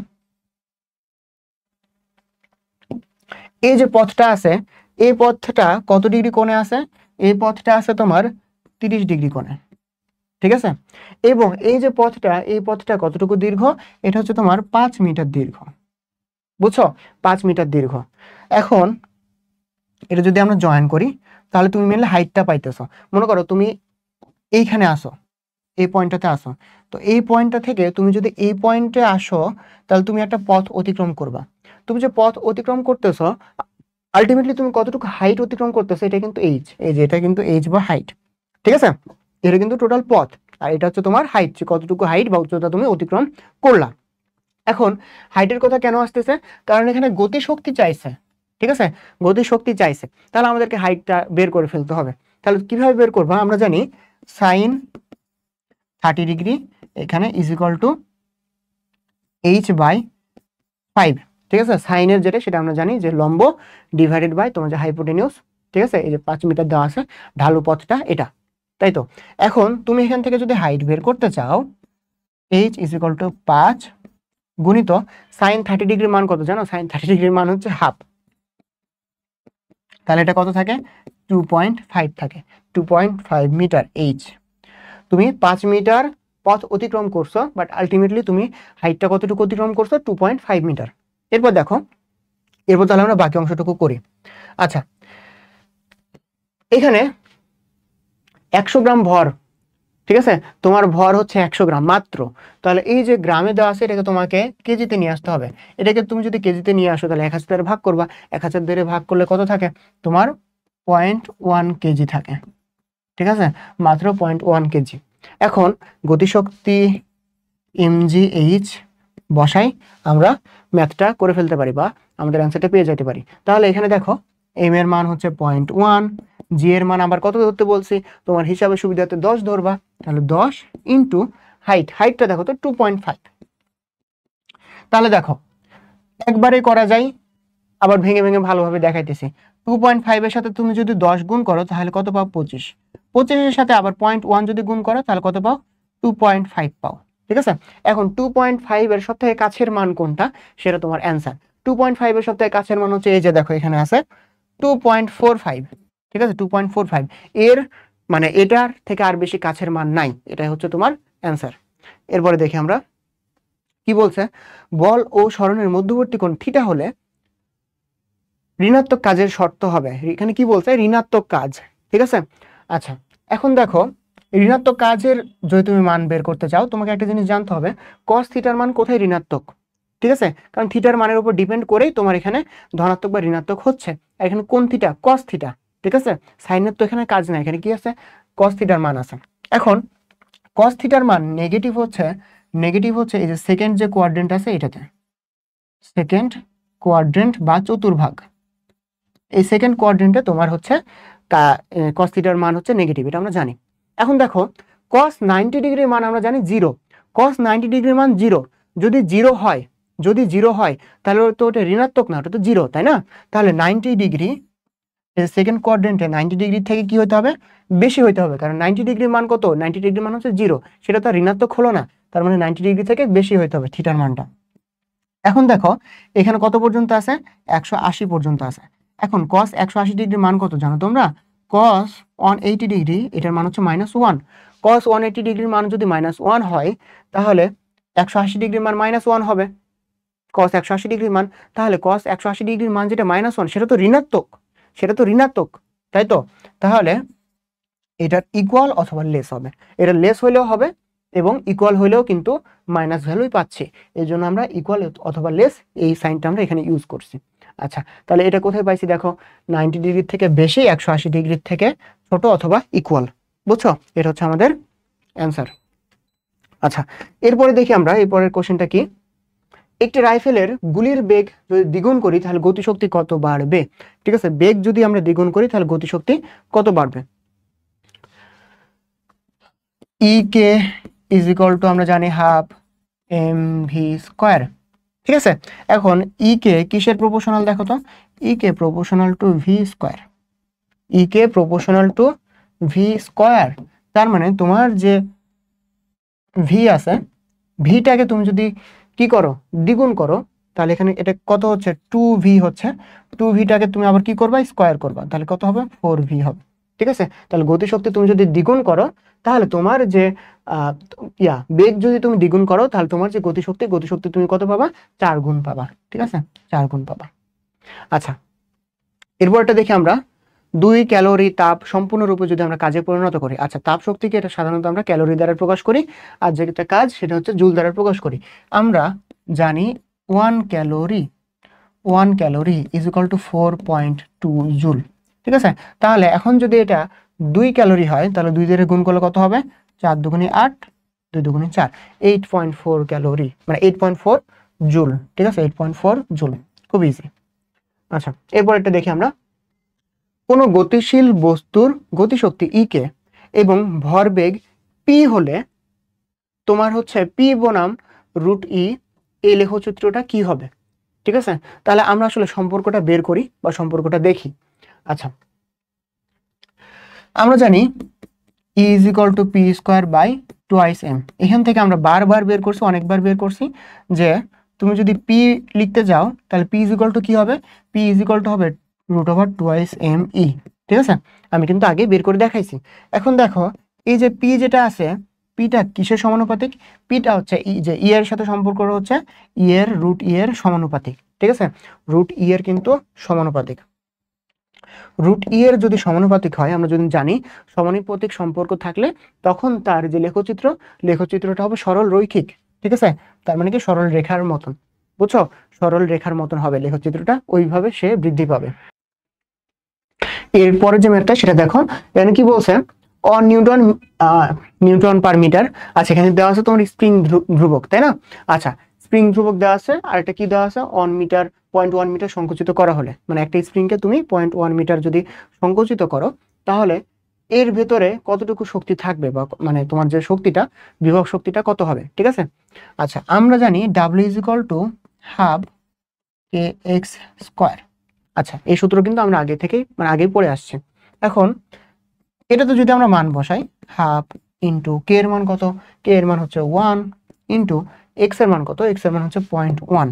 এই যে পথটা আছে, এই পথটা কত ডিগ্রি কোণে আছে, এই পথটা আছে তোমার 30 ডিগ্রি কোণে, ঠিক আছে। এবং এই যে পথটা, এই পথটা কতটুকু দীর্ঘ, এটা হচ্ছে তোমার 5 মিটার দীর্ঘ, বুঝছো, 5 মিটার দীর্ঘ। এখন এটা যদি আমরা জয়েন করি তাহলে তুমি মেনলি হাইটটা পাইতেছো। মনে করো তুমি এইখানে আসো, এই পয়েন্টটাতে আসো, তো এই পয়েন্টটা থেকে তুমি যদি এই পয়েন্টে আসো তাহলে তুমি একটা পথ অতিক্রম করবা। তুমি যে পথ অতিক্রম করতেছো আলটিমেটলি তুমি কতটুকু হাইট অতিক্রম করতেছো এটা কিন্তু এইচ, এই যে এটা কিন্তু এইচ বা হাইট, ঠিক আছে? এটা কিন্তু টোটাল পথ, আর এটা হচ্ছে তোমার হাইট, যে কতটুকু হাইট বা উচ্চতা তুমি অতিক্রম করলা। এখন হাইটের কথা কেন আসতেছে? কারণ এখানে গতিশক্তি চাইছে, ঠিক আছে? গতিশক্তি চাইছে, তাহলে আমাদেরকে হাইটটা বের করে ফেলতে হবে। তাহলে কিভাবে বের করবো? আমরা জানি সাইন 30 ডিগ্রি এখানে is equal to H by 5, ঠিক আছে? সাইনের যেটা সেটা আমরা জানি যে লম্ব ডিভাইডেড বাই তোমার যে হাইপোটেনিউস, ঠিক আছে? এই যে 5 মিটার দেওয়া আছে ঢালু পথটা এটা, তাই তো? এখন তুমি এখান থেকে যদি হাইট বের করতে চাও, এইচ ইজ ইকুয়াল টু 5 গুণিত সাইন 30 ডিগ্রির মান কত জানো? সাইন 30 ডিগ্রির মান হচ্ছে হাফ, তাহলে এটা কত থাকে? 2.5 থাকে, 2.5 মিটার এইচ। তুমি 5 মিটার পথ অতিক্রম করছো, বাট আলটিমেটলি তুমি হাইটটা কতটুকু অতিক্রম করছো? 2.5 মিটার। এরপর দেখো, এরপর তাহলে আমরা বাকি অংশটুকু করি। আচ্ছা, এখানে 100 গ্রাম ভর, ঠিক আছে? তোমার ভর হচ্ছে 100 গ্রাম মাত্র। তাহলে এই যে গ্রামে দেওয়া আছে এটাকে তোমাকে কেজিতে নিয়ে আসতে হবে। এটাকে তুমি যদি কেজিতে নিয়ে আসো তাহলে 1000 দ্বারা ভাগ করবা, 1000 দ্বারা ভাগ করলে কত থাকে? তোমার 0.1 কেজি থাকে, ঠিক আছে? মাত্র 0.1 কেজি। এখন গতিশক্তি mgh বসাই আমরা ম্যাথটা করে ফেলতে পারি বা আমাদের অ্যান্সারটা পেয়ে যেতে পারি। তাহলে এখানে দেখো m এর মান হচ্ছে 0.1, g এর মান আবার কত ধরতে বলছি? তোমার হিসাবে সুবিধাতে 10 ধরবা, তাহলে 10 ইন্টু হাইটটা দেখো তো 2.5। তাহলে দেখো একবারে করা যায়, আবার ভেঙে ভেঙে ভালোভাবে দেখাইতেছি। 2.5 এর সাথে তুমি যদি 10 গুণ করো তাহলে কত পাও? 25। 25 এর সাথে আবার 0.1 যদি গুণ করো তাহলে কত পাও? 2.5 পাও, ঠিক আছে? এখন 2.5 এর সব থেকে কাছের মান কোনটা সেটা তোমার অ্যান্সার। 2.5 এর সব থেকে কাছের মান হচ্ছে এই যে দেখো এখানে আছে 2.45, ঠিক আছে? 2.45 এর মানে এটার থেকে আর বেশি কাছের মান নাই, এটাই হচ্ছে তোমার অ্যান্সার। এরপরে দেখি আমরা কি বলছে। বল ও সরণের মধ্যবর্তী কোণ থিটা হলে ঋণাত্মক কাজের শর্ত হবে। এখানে কি বলছে? ঋণাত্মক কাজ, ঠিক আছে? আচ্ছা, এখন দেখো ঋণাত্মক কাজের যদি তুমি মান বের করতে চাও তোমাকে একটা জিনিস জানতে হবে, কস থিটার মান কোথায় ঋণাত্মক, ঠিক আছে? কারণ থিটার মানের উপর ডিপেন্ড করেই তোমার এখানে ধনাত্মক বা ঋণাত্মক হচ্ছে। আর এখানে কোন থিটা? কস থিটা, ঠিক আছে? সাইনের তো এখানে কাজ নাই, এখানে কি আছে? কস থিটার মান আছে। এখন কস থিটার মান নেগেটিভ হচ্ছে এই যে সেকেন্ড যে কোয়াড্রেন্ট আছে এটাতে, সেকেন্ড কোয়াড্রেন্ট বা চতুর্ভাগ, এই সেকেন্ড কোয়াড্রেন্টে তোমার হচ্ছে কস থিটার মান হচ্ছে নেগেটিভ, এটা আমরা জানি। এখন দেখো কস 90 ডিগ্রির মান আমরা জানি 0, কস 90 ডিগ্রির মান 0। যদি জিরো হয় তাহলে তো ওটা ঋণাত্মক না, ওটা তো 0, তাই না? তাহলে 90 ডিগ্রি সেকেন্ড কোয়াড্রেন্টে 90 ডিগ্রি থেকে কি হতে হবে? বেশি হতে হবে, কারণ 90 ডিগ্রির মান কত? 90 ডিগ্রির মান হচ্ছে 0, সেটা তো ঋণাত্মক হলো না, তার মানে 90 ডিগ্রি থেকে বেশি হতে হবে থিটার মানটা। এখন দেখো এখানে কত পর্যন্ত আছে? 180 পর্যন্ত আছে। এখন cos 180 ডিগ্রির মান কত জানো তোমরা? cos 180 ডিগ্রি এটার মান হচ্ছে -1। cos 180 ডিগ্রির মান যদি -1 হয় তাহলে 180 ডিগ্রির মান -1 হবে। cos 180 ডিগ্রির মান, তাহলে cos 180 ডিগ্রির মান যেটা -1 সেটা তো ঋণাত্মক, তাই তো? তাহলে এটার ইকুয়াল অথবা লেস হবে, এটা লেস হইলেও হবে এবং ইকুয়াল হইলেও কিন্তু মাইনাস ভ্যালুই পাচ্ছি, এই জন্য আমরা ইকুয়াল অথবা লেস এই সাইনটা আমরা এখানে ইউজ করছি। আচ্ছা, তাহলে এটা কোথায় পাইছি দেখো? 90 ডিগ্রির থেকে বেশি, 180 ডিগ্রির থেকে ছোট অথবা ইকুয়াল, বুঝছো? এটা হচ্ছে আমাদের অ্যান্সার। আচ্ছা, এরপরে দেখি আমরা এরপরের কোশ্চেনটা কি। একটি রাইফেলের গুলির বেগ যদি দ্বিগুণ করি তাহলে গতিশক্তি কত বাড়বে? ঠিক আছে, বেগ যদি আমরা দ্বিগুণ করি তাহলে গতিশক্তি কত বাড়বে? ই কে ইজ ইকুয়াল টু আমরা জানি হাফ এম ভি স্কোয়ার, ঠিক আছে? এখন ই কে কিসের প্রপোর্শনাল দেখো তো? E K proportional to V square, E K proportional to V square. তার মানে তোমার যে ভি আছে, ভিটাকে তুমি যদি কি করো? দ্বিগুণ করো, তাহলে এখানে এটা কত হচ্ছে? 2v হচ্ছে। 2vটাকে তুমি আবার কি করবা? স্কোয়ার করবা, তাহলে কত হবে? 4v হবে, ঠিক আছে? তাহলে গতিশক্তি তুমি যদি দ্বিগুণ করো তাহলে তোমার যে বেগ যদি তুমি দ্বিগুণ করো তাহলে তোমার যে গতিশক্তি তুমি কত পাবা? 4 গুণ পাবা, ঠিক আছে? 4 গুণ পাবা। আচ্ছা, এরপরটা দেখি আমরা 2 ক্যালোরি তাপ সম্পূর্ণরূপে যদি আমরা কাজে পরিণত করি। আচ্ছা, তাপ শক্তিকে এটা সাধারণত আমরা ক্যালোরি দ্বারা প্রকাশ করি, আর যেটা কাজ সেটা হচ্ছে জুল দ্বারা প্রকাশ করি। আমরা জানি 1 calorie is equal two 4.2 joule. ঠিক আছে, তাহলে এখন যদি এটা 2 ক্যালোরি হয় তাহলে 2 দিয়ে গুণ করলে কত হবে? 4 দুগুণে 8, 2 দুগুণে 4, 8.4 ক্যালোরি, মানে 8.4 জুল। ঠিক আছে, 8.4 জুল, খুব ইজি। আচ্ছা, এরপর এটা দেখি আমরা, কোনো গতিশীল বস্তুর গতিশক্তি ই কে এবং ভরবেগ পি হলে তোমার হচ্ছে পি বনাম রুট ই, এই লেখচিত্রটা কি হবে? ঠিক আছে, তাহলে আমরা আসলে সম্পর্কটা বের করি বা সম্পর্কটা দেখি। আচ্ছা, আমরা জানি E is equal to P square by twice M. এখান থেকে আমরা বারবার বের করছি, অনেকবার বের করছি যে তুমি যদি পি লিখতে যাও তাহলে পি ইজ ইকুয়াল টু কি হবে? পি ইজ ইকুয়াল টু হবে root over twice M E. ঠিক আছে, আমি কিন্তু আগে বের করে দেখাইছি। এখন দেখো এই যে পি যেটা আছে, পিটা কিসের সমানুপাতিক? পিটা হচ্ছে ই, যে ই এর সাথে সম্পর্ক হচ্ছে ই এর রুট ই এর সমানুপাতিক। ঠিক আছে, রুট ই এর কিন্তু সমানুপাতিক। রুট ই এর যদি সমানুপাতিক হয়, আমরা যদি জানি সমানুপাতিক সম্পর্ক থাকলে তখন তার যে লেখচিত্রটা হবে সরল রৈখিক। ঠিক আছে, তার মানে কি সরল রেখার মতন, বুঝছো? সরল রেখার মতন হবে লেখচিত্রটা, ওইভাবে সে বৃদ্ধি পাবে। এরপরে যে ম্যাথটা সেটা দেখো, এখানে কি বলছে? Newton per metre. আচ্ছা, এখানে দেওয়া আছে তোমার স্প্রিং ধ্রুবক, তাই না? আচ্ছা, স্প্রিং ধ্রুবক দেওয়া আছে, আর এটা কি দেওয়া আছে? 0.1 মিটার সংকুচিত করা হলে, মানে একটা স্প্রিংকে তুমি 0.1 মিটার যদি সংকুচিত করো তাহলে এর ভেতরে কতটুকু শক্তি থাকবে, বা মানে তোমার যে শক্তিটা, বিভব শক্তিটা কত হবে? ঠিক আছে, আচ্ছা, আমরা জানি W is equal to half K x square. আচ্ছা, এই সূত্র কিন্তু আমরা আগে থেকেই, মানে আগেই পড়ে আসছি। এখন এটাতে যদি আমরা মান বসাই, হাফ ইন্টু কে এর মান কত? কে এর মান হচ্ছে 1, ইন্টু এক্স এর মান কত? এক্স এর মান হচ্ছে 0.1।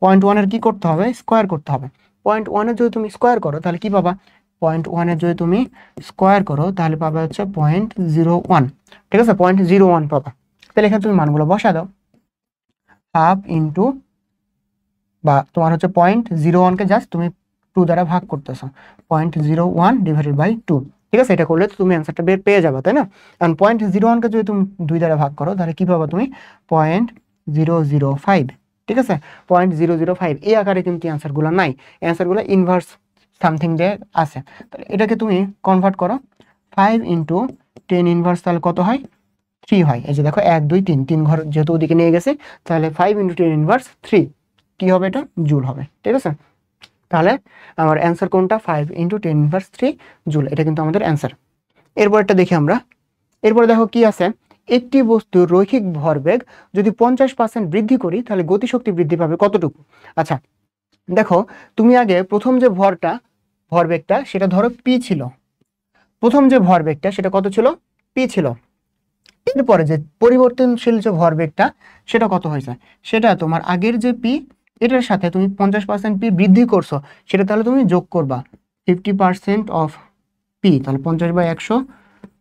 0.1 এর কি করতে হবে? স্কোয়ার করতে হবে। 0.1 এর যদি তুমি স্কোয়ার করো তাহলে কি পাবা? 0.1 এর যদি তুমি স্কোয়ার করো তাহলে পাবে হচ্ছে 0.01। ঠিক আছে, 0.01 পাবা। তাহলে এখানে তুমি মানগুলো বসা দাও, হাফ ইন্টু, বা তোমার হচ্ছে 0.01 কে জাস্ট তুমি 2 দ্বারা ভাগ করতেছো, 0.01 ডিভাইডেড বাই 2। ঠিক আছে, এটা করলে তুমি অ্যান্সারটা বের পেয়ে যাবে, তাই না? কারণ 0.01 কে যদি তুমি 2 দ্বারা ভাগ করো তাহলে কি পাবা তুমি? 0.005। ঠিক আছে, 0.005 এই আকারে কিন্তু অ্যান্সারগুলো নাই, অ্যান্সারগুলো ইনভার্স সামথিং দিয়ে আছে। তাহলে এটাকে তুমি কনভার্ট করো, 5 ইন্টু 10 ইনভার্স, তাহলে কত হয়? 3 হয়। এই যে দেখো 1 2 3, 3 ঘর যেহেতু ওদিকে নিয়ে গেছে, তাহলে 5 ইন্টু 10 ইনভার্স 3 কি হবে? এটা জুল হবে। ঠিক আছে, তাহলে আমার অ্যান্সার কোনটা? 5 ইন্টু 10 ইনভার্স 3 জুল, এটা কিন্তু আমাদের অ্যান্সার। এরপর একটা দেখি আমরা, এরপরে দেখো কি আছে, একটি বস্তুর রৈখিক ভরবেগ যদি 50% বৃদ্ধি করি তাহলে গতিশক্তি বৃদ্ধি পাবে কতটুকু? আচ্ছা, দেখো তুমি আগে প্রথম যে ভরবেগটা সেটা ধরো পি ছিল, প্রথম যে ভরবেগটা সেটা কত ছিল? পি ছিল। এরপরে যে পরিবর্তনশীল যে ভরবেগটা সেটা কত হয়েছে? সেটা তোমার আগের যে পি, এটার সাথে তুমি 50% পি বৃদ্ধি করছো, সেটা তাহলে তুমি যোগ করবা 50% অফ পি, তাহলে 50/100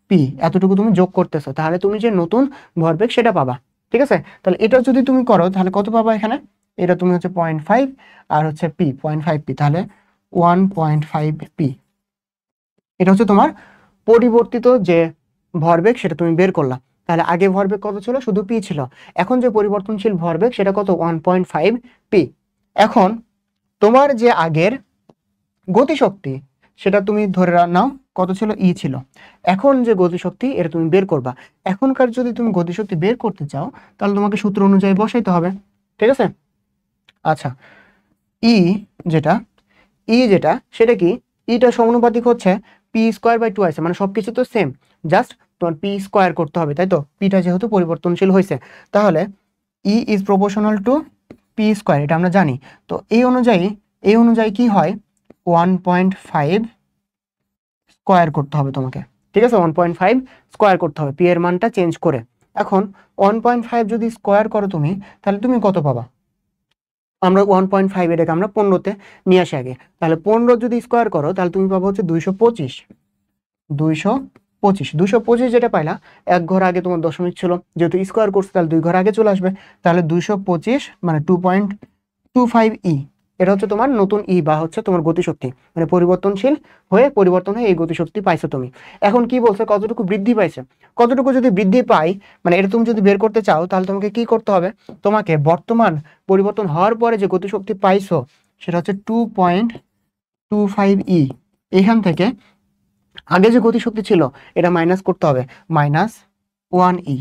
পি, এতটুকু তুমি যোগ করতেছো, তাহলে তুমি যে নতুন ভরবেগ সেটা পাবা। ঠিক আছে, তাহলে এটা যদি তুমি করো তাহলে কত পাবা? এখানে এটা তুমি হচ্ছে 0.5 আর হচ্ছে পি 0.5 পি, তাহলে 1.5 পি। এটা হচ্ছে তোমার পরিবর্তিত যে ভরবেগ সেটা তুমি বের করলা। তাহলে আগে ভরবেগ কত ছিল? শুধু পি ছিল। এখন যে পরিবর্তনশীল ভরবেগ সেটা কত? 1.5 পি। এখন তোমার যে আগের গতিশক্তি সেটা তুমি ধরে নাও কত ছিল? ই ছিল। এখন যে গতিশক্তি এটা তুমি বের করবা। এখনকার যদি তুমি গতিশক্তি বের করতে চাও তাহলে তোমাকে সূত্র অনুযায়ী বসাইতে হবে। ঠিক আছে, আচ্ছা, ই যেটা সেটা কি? ইটা সমানুপাতিক হচ্ছে পি স্কোয়ার বাই 2 আছে, মানে সবকিছু তো সেম, জাস্ট তোমার পি স্কোয়ার করতে হবে, তাই তো? পিটা যেহেতু পরিবর্তনশীল হয়েছে, তাহলে E is proportional to P square, এটা আমরা জানি। তো এই অনুযায়ী কি হয়? 1.5 স্কোয়ার করতে হবে তোমাকে। ঠিক আছে, 1.5 স্কোয়ার করতে হবে পি এর মানটা চেঞ্জ করে। এখন 1.5 যদি স্কোয়ার করো তুমি, তাহলে তুমি কত পাবা? আমরা 1.5 এটাকে আমরা 15তে নিয়ে আসি আগে, তাহলে 15 যদি স্কোয়ার করো তাহলে তুমি পাবো হচ্ছে 225। 225 যেটা পাইলা, এক ঘর আগে তোমার দশমিক ছিল, যেহেতু স্কোয়ার করছে তাহলে 2 ঘর আগে চলে আসবে, তাহলে 225 মানে 2.25 ই। এটা হচ্ছে তোমার নতুন ই বা হচ্ছে তোমার গতিশক্তি, মানে পরিবর্তনশীল পরিবর্তন হয়ে এই গতিশক্তি পাইছো তুমি। এখন কি বলছে, কতটুকু বৃদ্ধি পাইছে, কতটুকু যদি বৃদ্ধি পাই, মানে এটা তুমি যদি বের করতে চাও তাহলে তোমাকে কি করতে হবে, তোমাকে বর্তমান পরিবর্তন হওয়ার পরে যে গতিশক্তি পাইছো সেটা হচ্ছে 2.25 ই, এখান থেকে আগে যে গতিশক্তি ছিল এটা মাইনাস করতে হবে, -1 ই।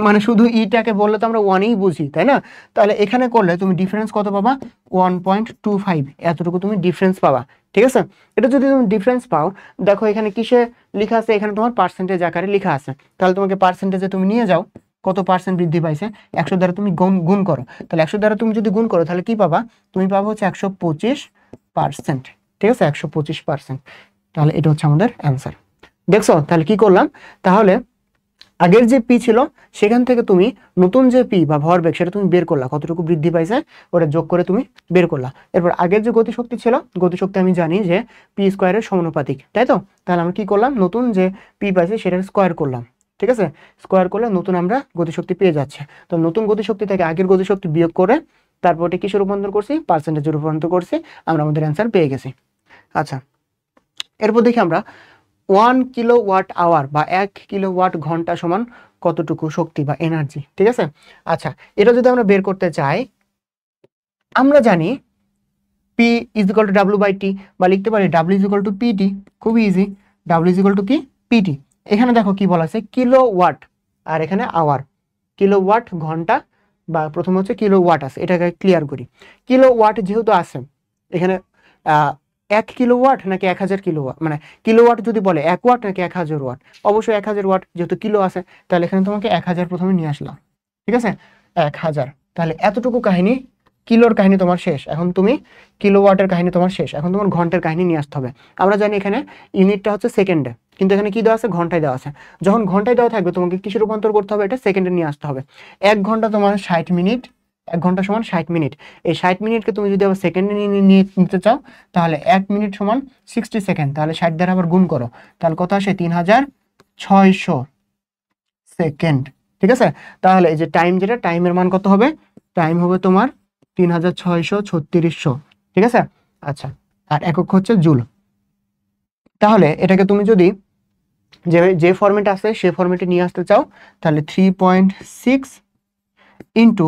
মানে শুধু ইটাকে বললে তো আমরা 1ই বুঝি, তাই না? তাহলে এখানে করলে তুমি ডিফারেন্স কত পাবা, 1.25, এতটুকু তুমি ডিফারেন্স পাবা। ঠিক আছে, এটা যদি তুমি ডিফারেন্স পাও, দেখো এখানে কিসে লেখা আছে, এখানে তোমার পার্সেন্টেজ আকারে লেখা আছে, তাহলে তোমাকে পার্সেন্টেজে তুমি নিয়ে যাও, কত পার্সেন্ট বৃদ্ধি পাইছে, 100 দ্বারা তুমি গুণ করো, তাহলে 100 দ্বারা তুমি যদি গুণ করো তাহলে কি পাবা, তুমি পাবো হচ্ছে 125%। ঠিক আছে, 125%। তাহলে এটা হচ্ছে আমাদের অ্যান্সার। দেখছো তাহলে কি করলাম, তাহলে আগের যে পি ছিল সেখান থেকে তুমি নতুন যে পি বা ভরবেগ সেটা তুমি বের করলা, কতটুকু বৃদ্ধি পাইছে ওটা যোগ করে তুমি বের করলা। এরপর আগের যে গতিশক্তি ছিল, গতিশক্তি আমি জানি যে পি স্কোয়ারের সমানুপাতিক, তাই তো? তাহলে আমরা কি করলাম, নতুন যে পি পাইছে সেটার স্কোয়ার করলাম। ঠিক আছে, স্কোয়ার করলে নতুন আমরা গতিশক্তি পেয়ে যাচ্ছে। তো নতুন গতিশক্তি থেকে আগের গতিশক্তি বিয়োগ করে তারপর ওটা কিসে রূপান্তর করছি, পার্সেন্টেজে রূপান্তর করছি, আমরা আমাদের অ্যান্সার পেয়ে গেছি। আচ্ছা, এরপর দেখি আমরা 1 কিলোওয়াট আওয়ার বা 1 কিলোওয়াট ঘন্টা সমান কতটুকু শক্তি বা এনার্জি। ঠিক আছে, আচ্ছা এটা যদি আমরা বের করতে চাই, আমরা জানি P is equal two W/T, বা লিখতে পারি W is equal two PT। খুবই easy, W is equal to কি, PT। এখানে দেখো কি বলা আছে, কিলোওয়াট আর এখানে আওয়ার। কিলোওয়াট ঘন্টা, বা প্রথম হচ্ছে কিলোওয়াট আছে, এটাকে ক্লিয়ার করি। কিলোওয়াট যেহেতু আছে এখানে, 1 কিলোওয়াট নাকি 1000 কিলোওয়াট, মানে কিলোওয়াট যদি বলে 1 ওয়াট নাকি 1000 ওয়াট, অবশ্যই 1000 ওয়াট, যেহেতু কিলো আছে তাহলে এখানে তোমাকে 1000 প্রথমে নিয়ে আসলাম। ঠিক আছে, 1000। তাহলে এতটুকু কাহিনী, কিলোর কাহিনী তোমার শেষ, এখন তুমি কিলোওয়াটের কাহিনী তোমার শেষ, এখন তোমার ঘন্টার কাহিনী নিয়ে আসতে হবে। আমরা জানি এখানে ইউনিটটা হচ্ছে সেকেন্ডে, কিন্তু এখানে কি দেওয়া আছে, ঘন্টায় দেওয়া আছে। যখন ঘন্টায় দেওয়া থাকবে তোমাকে কিসে রূপান্তর করতে হবে, এটা সেকেন্ডে নিয়ে আসতে হবে। 1 ঘন্টা তোমার 60 মিনিট, 1 ঘন্টা সমান 60 মিনিট। এই 60 মিনিটকে তুমি যদি আবার সেকেন্ডে নিতে চাও তাহলে 1 মিনিট সমান 60 সেকেন্ড, তাহলে 60 দ্বারা আবার গুণ করো, তাহলে কত আসে, 3600 সেকেন্ড। ঠিক আছে, তাহলে এই যে টাইম, যেটা টাইমের মান কত হবে, টাইম হবে তোমার 3600। ঠিক আছে, আচ্ছা, আর একক হচ্ছে জুল। তাহলে এটাকে তুমি যদি যে ফরম্যাট আছে সে ফরম্যাটে নিয়ে আসতে চাও তাহলে 3.6 ইন্টু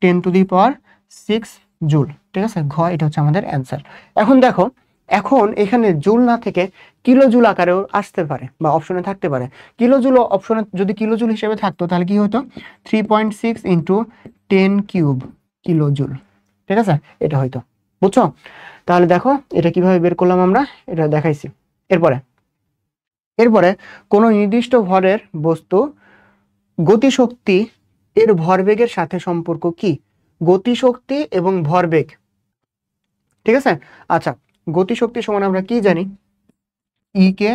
10⁶ জুল। ঠিক আছে, এটা হচ্ছে আমাদের অ্যান্সার। এখন দেখো, এখন এখানে জুল না থেকে কিলো জুল আকারেও আসতে পারে বা অপশনে থাকতে পারে। কিলো জুল অপশনে যদি কিলো জুল হিসেবে থাকতো তাহলে কি হতো, 3.6 ইন্টু 10³ কিলো জুল। ঠিক আছে, এটা হয়তো, বুঝছো? তাহলে দেখো এটা কিভাবে বের করলাম আমরা, এটা দেখাইছি। এরপরে কোনো নির্দিষ্ট ভরের বস্তু গতিশক্তি এর ভরবেগের সাথে সম্পর্ক কি, গতিশক্তি এবং ভরবেগ। ঠিক আছে, আচ্ছা গতিশক্তি সমান আমরা কি জানি, E K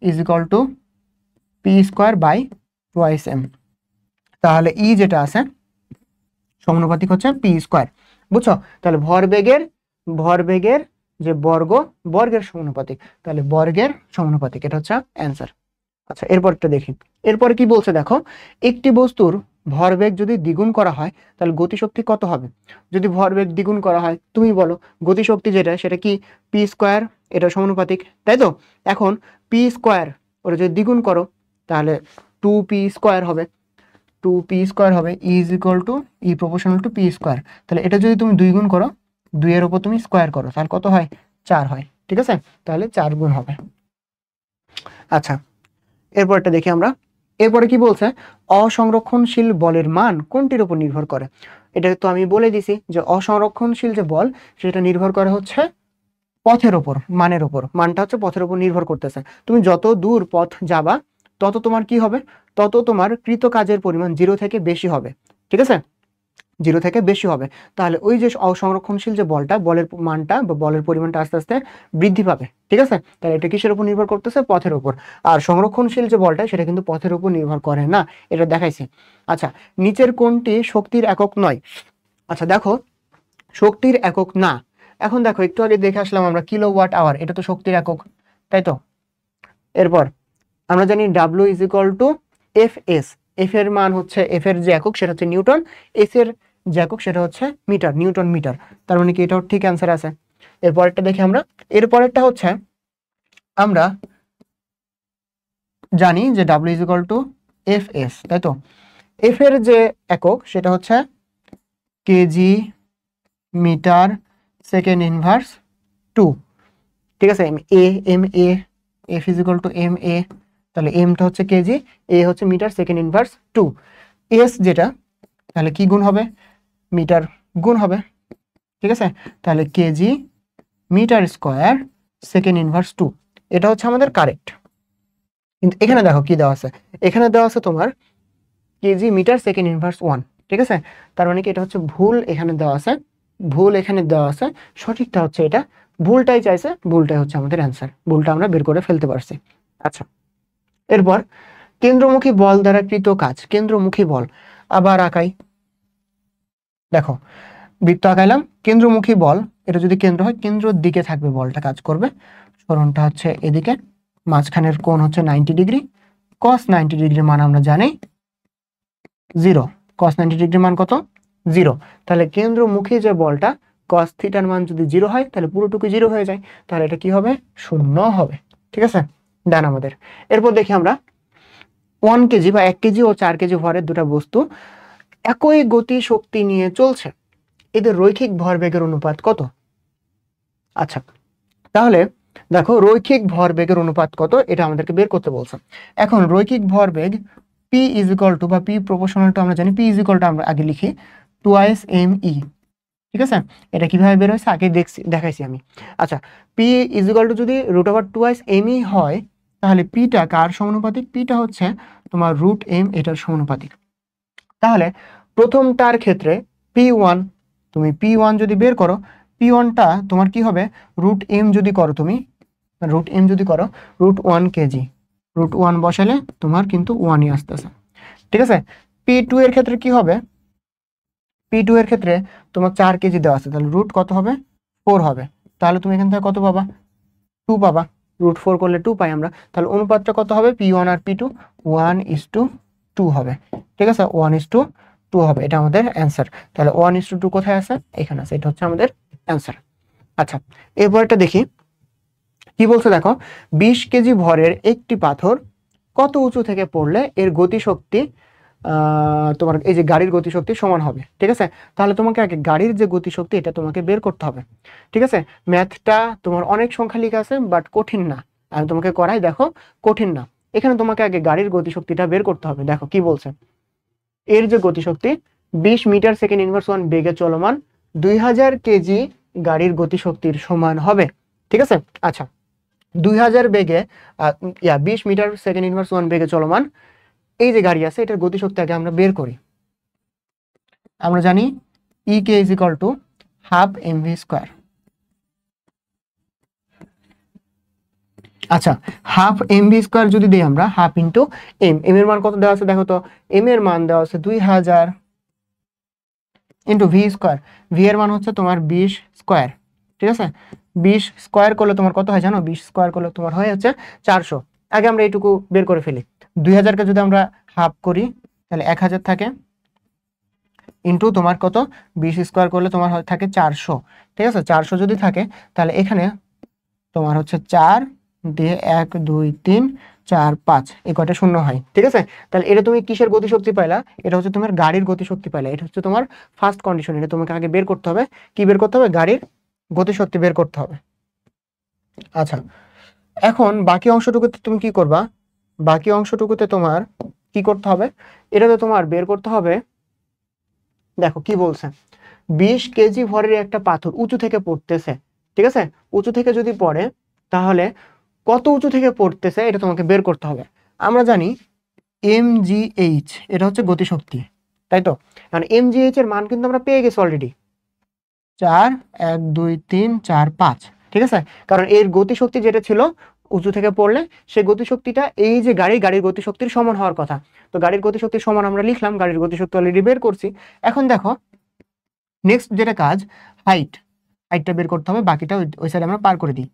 is equal to P square by twice M. তাহলে ই যেটা আছে সমানুপাতিক হচ্ছে পি স্কোয়ার, বুঝছো? তাহলে ভরবেগের যে বর্গের সমানুপাতিক, তাহলে বর্গের সমানুপাতিক, এটা হচ্ছে অ্যান্সার। আচ্ছা এরপরটা দেখি, এরপরে কি বলছে দেখো, একটি বস্তুর ভরবেগ যদি দ্বিগুণ করা হয় তাহলে গতিশক্তি কত হবে। যদি ভরবেগ দ্বিগুণ করা হয় তুমি বলো, গতিশক্তি যেটা সেটা কি, পি স্কোয়ার, এটা সমানুপাতিক, তাই তো? এখন পি স্কোয়ার ওটা যদি দ্বিগুণ করো তাহলে 2p স্কোয়ার হবে, 2p স্কোয়ার হবে, is equal two E proportional to P square. তাহলে এটা যদি তুমি 2 গুণ করো, 2 এর উপর তুমি স্কোয়ার করো, তাহলে কত হয়, 4 হয়। ঠিক আছে, তাহলে 4 গুণ হবে। আচ্ছা এরপরটা দেখি আমরা, এরপরে কি বলছে, অসংরক্ষণশীল বলের মান কোনটির উপর নির্ভর করে। এটা তো আমি বলে দিছি যে অসংরক্ষণশীল যে বল সেটা নির্ভর করে হচ্ছে পথের ওপর, মানের ওপর, মানটা হচ্ছে পথের উপর নির্ভর করতেছে। তুমি যত দূর পথ যাবা তত তোমার কি হবে, তত তোমার কৃত কাজের পরিমাণ 0 থেকে বেশি হবে। ঠিক আছে, 0 থেকে বেশি হবে, তাহলে ওই যে অসংরক্ষণশীল যে বলটা, বলের মানটা বা বলের পরিমাণটা আস্তে আস্তে বৃদ্ধি পাবে। ঠিক আছে, তাহলে এটা কিসের উপর নির্ভর করতেছে, পথের উপর। আর সংরক্ষণশীল যে বলটা সেটা কিন্তু পথের উপর নির্ভর করে না, এটা দেখাইছি। আচ্ছা, নিচের কোনটি শক্তির একক নয়। আচ্ছা দেখো, শক্তির একক না, এখন দেখো একটু আগে দেখে আসলাম আমরা কিলোওয়াট আওয়ার, এটা তো শক্তির একক, তাই তো? এরপর আমরা জানি W is equal to F S, F এর মান হচ্ছে, এফ এর যে একক সেটা হচ্ছে নিউটন, এস এর যে একক সেটা হচ্ছে মিটার, নিউটন মিটার। তার মানে কি এটাও ঠিক অ্যান্সার আছে। এরপরেরটা দেখি আমরা। এরপরেরটা হচ্ছে আমরা জানি যে W is equal to F S, তাই তো। এফ এর যে একক সেটা হচ্ছে কেজি মিটার সেকেন্ড ইনভার্স 2, ঠিক আছে। M A F is equal to M A, তাহলে এমটা হচ্ছে কেজি, এ হচ্ছে মিটার সেকেন্ড ইনভার্স 2। এস যেটা তাহলে কি গুণ হবে, মিটার গুণ হবে, ঠিক আছে। তাহলে KG metre square second inverse 2, এটা হচ্ছে আমাদের কারেক্ট। কিন্তু এখানে দেখো কি দেওয়া আছে, এখানে দেওয়া আছে তোমার কেজি মিটার সেকেন্ড ইনভার্স 1, ঠিক আছে। তার মানে কি এটা হচ্ছে ভুল, এখানে দেওয়া আছে ভুল, এখানে দেওয়া আছে সঠিকটা হচ্ছে এটা, ভুলটাই চাইছে, ভুলটাই হচ্ছে আমাদের অ্যান্সার, ভুলটা আমরা বের করে ফেলতে পারছি। আচ্ছা, এরপর কেন্দ্রমুখী বল দ্বারা কৃত কাজ, কেন্দ্রমুখী বল আবার আঁকাই। দেখো বৃত্ত আঁকাইলাম, কেন্দ্রমুখী বল, এটা যদি কেন্দ্র হয় কেন্দ্রের দিকে থাকবে বলটা কাজ করবে, সরণটা হচ্ছে এদিকে, মাঝখানের কোণ হচ্ছে 90 ডিগ্রি, cos 90 ডিগ্রির মান আমরা জানি 0, cos 90 ডিগ্রির মান কত 0। তাহলে কেন্দ্রমুখী যে বলটা cos থিটার মান যদি 0 হয় তাহলে পুরোটুকু 0 হয়ে যায়, তাহলে এটা কি হবে, 0 হবে, ঠিক আছে। ডান আমাদের। এরপর দেখি আমরা 1 কেজি বা 1 কেজি ও 4 কেজি ভরের দুটো বস্তু একই গতি শক্তি নিয়ে চলছে, এদের রৈখিক ভরবেগের অনুপাত কত। আচ্ছা, তাহলে দেখো রৈখিক ভরবেগের অনুপাত কত এটা আমাদেরকে বের করতে বলছে। এখন রৈখিক ভরবেগ পি ইজ ইকুয়াল টু, বা পি প্রপোর্শনাল টু আমরা জানি, পি ইজ ইকুয়াল টু আমরা আগে লিখি টুয়াইস এম ই, ঠিক আছে। এটা কিভাবে বের হয়েছে আগে দেখাইছি আমি। আচ্ছা, পি ইজ ইকুয়াল টু যদি root over twice M E হয়, তাহলে পিটা কার সমানুপাতিক, পিটা হচ্ছে তোমার রুট এম এটার সমানুপাতিক। তাহলে প্রথমটার ক্ষেত্রে পি ওয়ান, তুমি পি ওয়ান যদি বের করো, পি ওয়ানটা তোমার কি হবে, রুট এম যদি করো তুমি, রুট এম যদি করো রুট 1 কেজি, রুট 1 বসালে তোমার কিন্তু 1ই আসতেছে, ঠিক আছে। পি টু এর ক্ষেত্রে কি হবে, পি টু এর ক্ষেত্রে তোমার 4 কেজি দেওয়া আছে, তাহলে রুট কত হবে 4 হবে, তাহলে তুমি এখান থেকে কত পাবা 2 পাবা, রুট 4 করলে 2 পাই আমরা, তাহলে অনুপাতটা কত হবে পি ওয়ান আর পি টু 1:2 হবে, ঠিক আছে, 1:2 হবে, এটা আমাদের অ্যান্সার। তাহলে 1:2 কোথায় আছে, এখানে আছে, এটা হচ্ছে আমাদের অ্যান্সার। আচ্ছা, এরপরটা দেখি কি বলছে, দেখো 20 কেজি ভরের একটি পাথর কত উঁচু থেকে পড়লে এর গতিশক্তি তোমার এই যে গাড়ির গতিশক্তি সমান হবে, ঠিক আছে। তাহলে তোমাকে আগে গাড়ির যে গতিশক্তি এটা তোমাকে বের করতে হবে, ঠিক আছে। ম্যাথটা তোমার অনেক সংখ্যা লেখা আছে বাট কঠিন না, আমি তোমাকে করাই, দেখো কঠিন না। এখানে তোমাকে আগে গাড়ির গতিশক্তিটা বের করতে হবে। দেখো কি বলছে, এর যে গতিশক্তি 20 মিটার সেকেন্ড ইনভার্স 1 বেগে চলমান 2000 কেজি গাড়ির গতিশক্তির সমান হবে, ঠিক আছে। আচ্ছা, 2000 বেগে 20 মিটার সেকেন্ড ইনভার্স 1 বেগে চলমান এই যে গাড়ি আছে এটার গতিশক্তি আগে আমরা বের করি। আমরা জানি E K is equal to half M V square. আচ্ছা, হাফ এম ভি স্কোয়ার যদি দিই আমরা, হাফ ইন্টু এম, এম এর মান কত দেওয়া আছে দেখো তো, এম এর মান দেওয়া আছে 2000 ইন্টু ভি স্কোয়ার, ভি এর মান হচ্ছে তোমার 20 স্কোয়ার, ঠিক আছে। 20 স্কোয়ার করলে তোমার কত হয় জানো, 20 স্কোয়ার করলে তোমার হয়ে হচ্ছে 400। আগে আমরা এইটুকু বের করে ফেলি, 2000কে যদি আমরা হাফ করি তাহলে 1000 থাকে, ইন্টু তোমার কত 20 স্কোয়ার করলে তোমার থাকে 400, ঠিক আছে। 400 যদি থাকে তাহলে এখানে তোমার হচ্ছে 4 দিয়ে 1 2 3 4 5 এই কয়টা শূন্য হয়, ঠিক আছে। তাহলে এটা তুমি কিসের গতিশক্তি পাইলা, এটা হচ্ছে তোমার গাড়ির গতিশক্তি পাইলা, এটা হচ্ছে তোমার ফার্স্ট কন্ডিশন। এটা তোমাকে আগে বের করতে হবে, কি বের করতে হবে, গাড়ির গতিশক্তি বের করতে হবে। আচ্ছা, এখন বাকি অংশটুকুতে তুমি কি করবা, বাকি অংশটুকুতে তোমার কি করতে হবে, এটাতে তোমার বের করতে হবে। দেখো কি বলছে, 20 কেজি ভরের একটা পাথর উঁচু থেকে পড়তেছে, ঠিক আছে। উঁচু থেকে যদি পড়ে তাহলে কত উঁচু থেকে পড়তেছে এটা তোমাকে বের করতে হবে। আমরা জানি mgh এটা হচ্ছে গতিশক্তি, তাই তো। কারণ mgh এর মান কিন্তু আমরা পেয়ে গেছি অলরেডি, 4 1 2 3 4 5, ঠিক আছে। কারণ এর গতিশক্তি যেটা ছিল উঁচু থেকে পড়লে সেই গতিশক্তিটা এই যে গাড়ির গতিশক্তির সমান হওয়ার কথা, তো গাড়ির গতিশক্তির সমান আমরা লিখলাম, গাড়ির গতিশক্তি অলরেডি বের করছি। এখন দেখো নেক্সট যেটা কাজ, হাইটটা বের করতে হবে, বাকিটা ওই সাইডে আমরা পার করে দিই,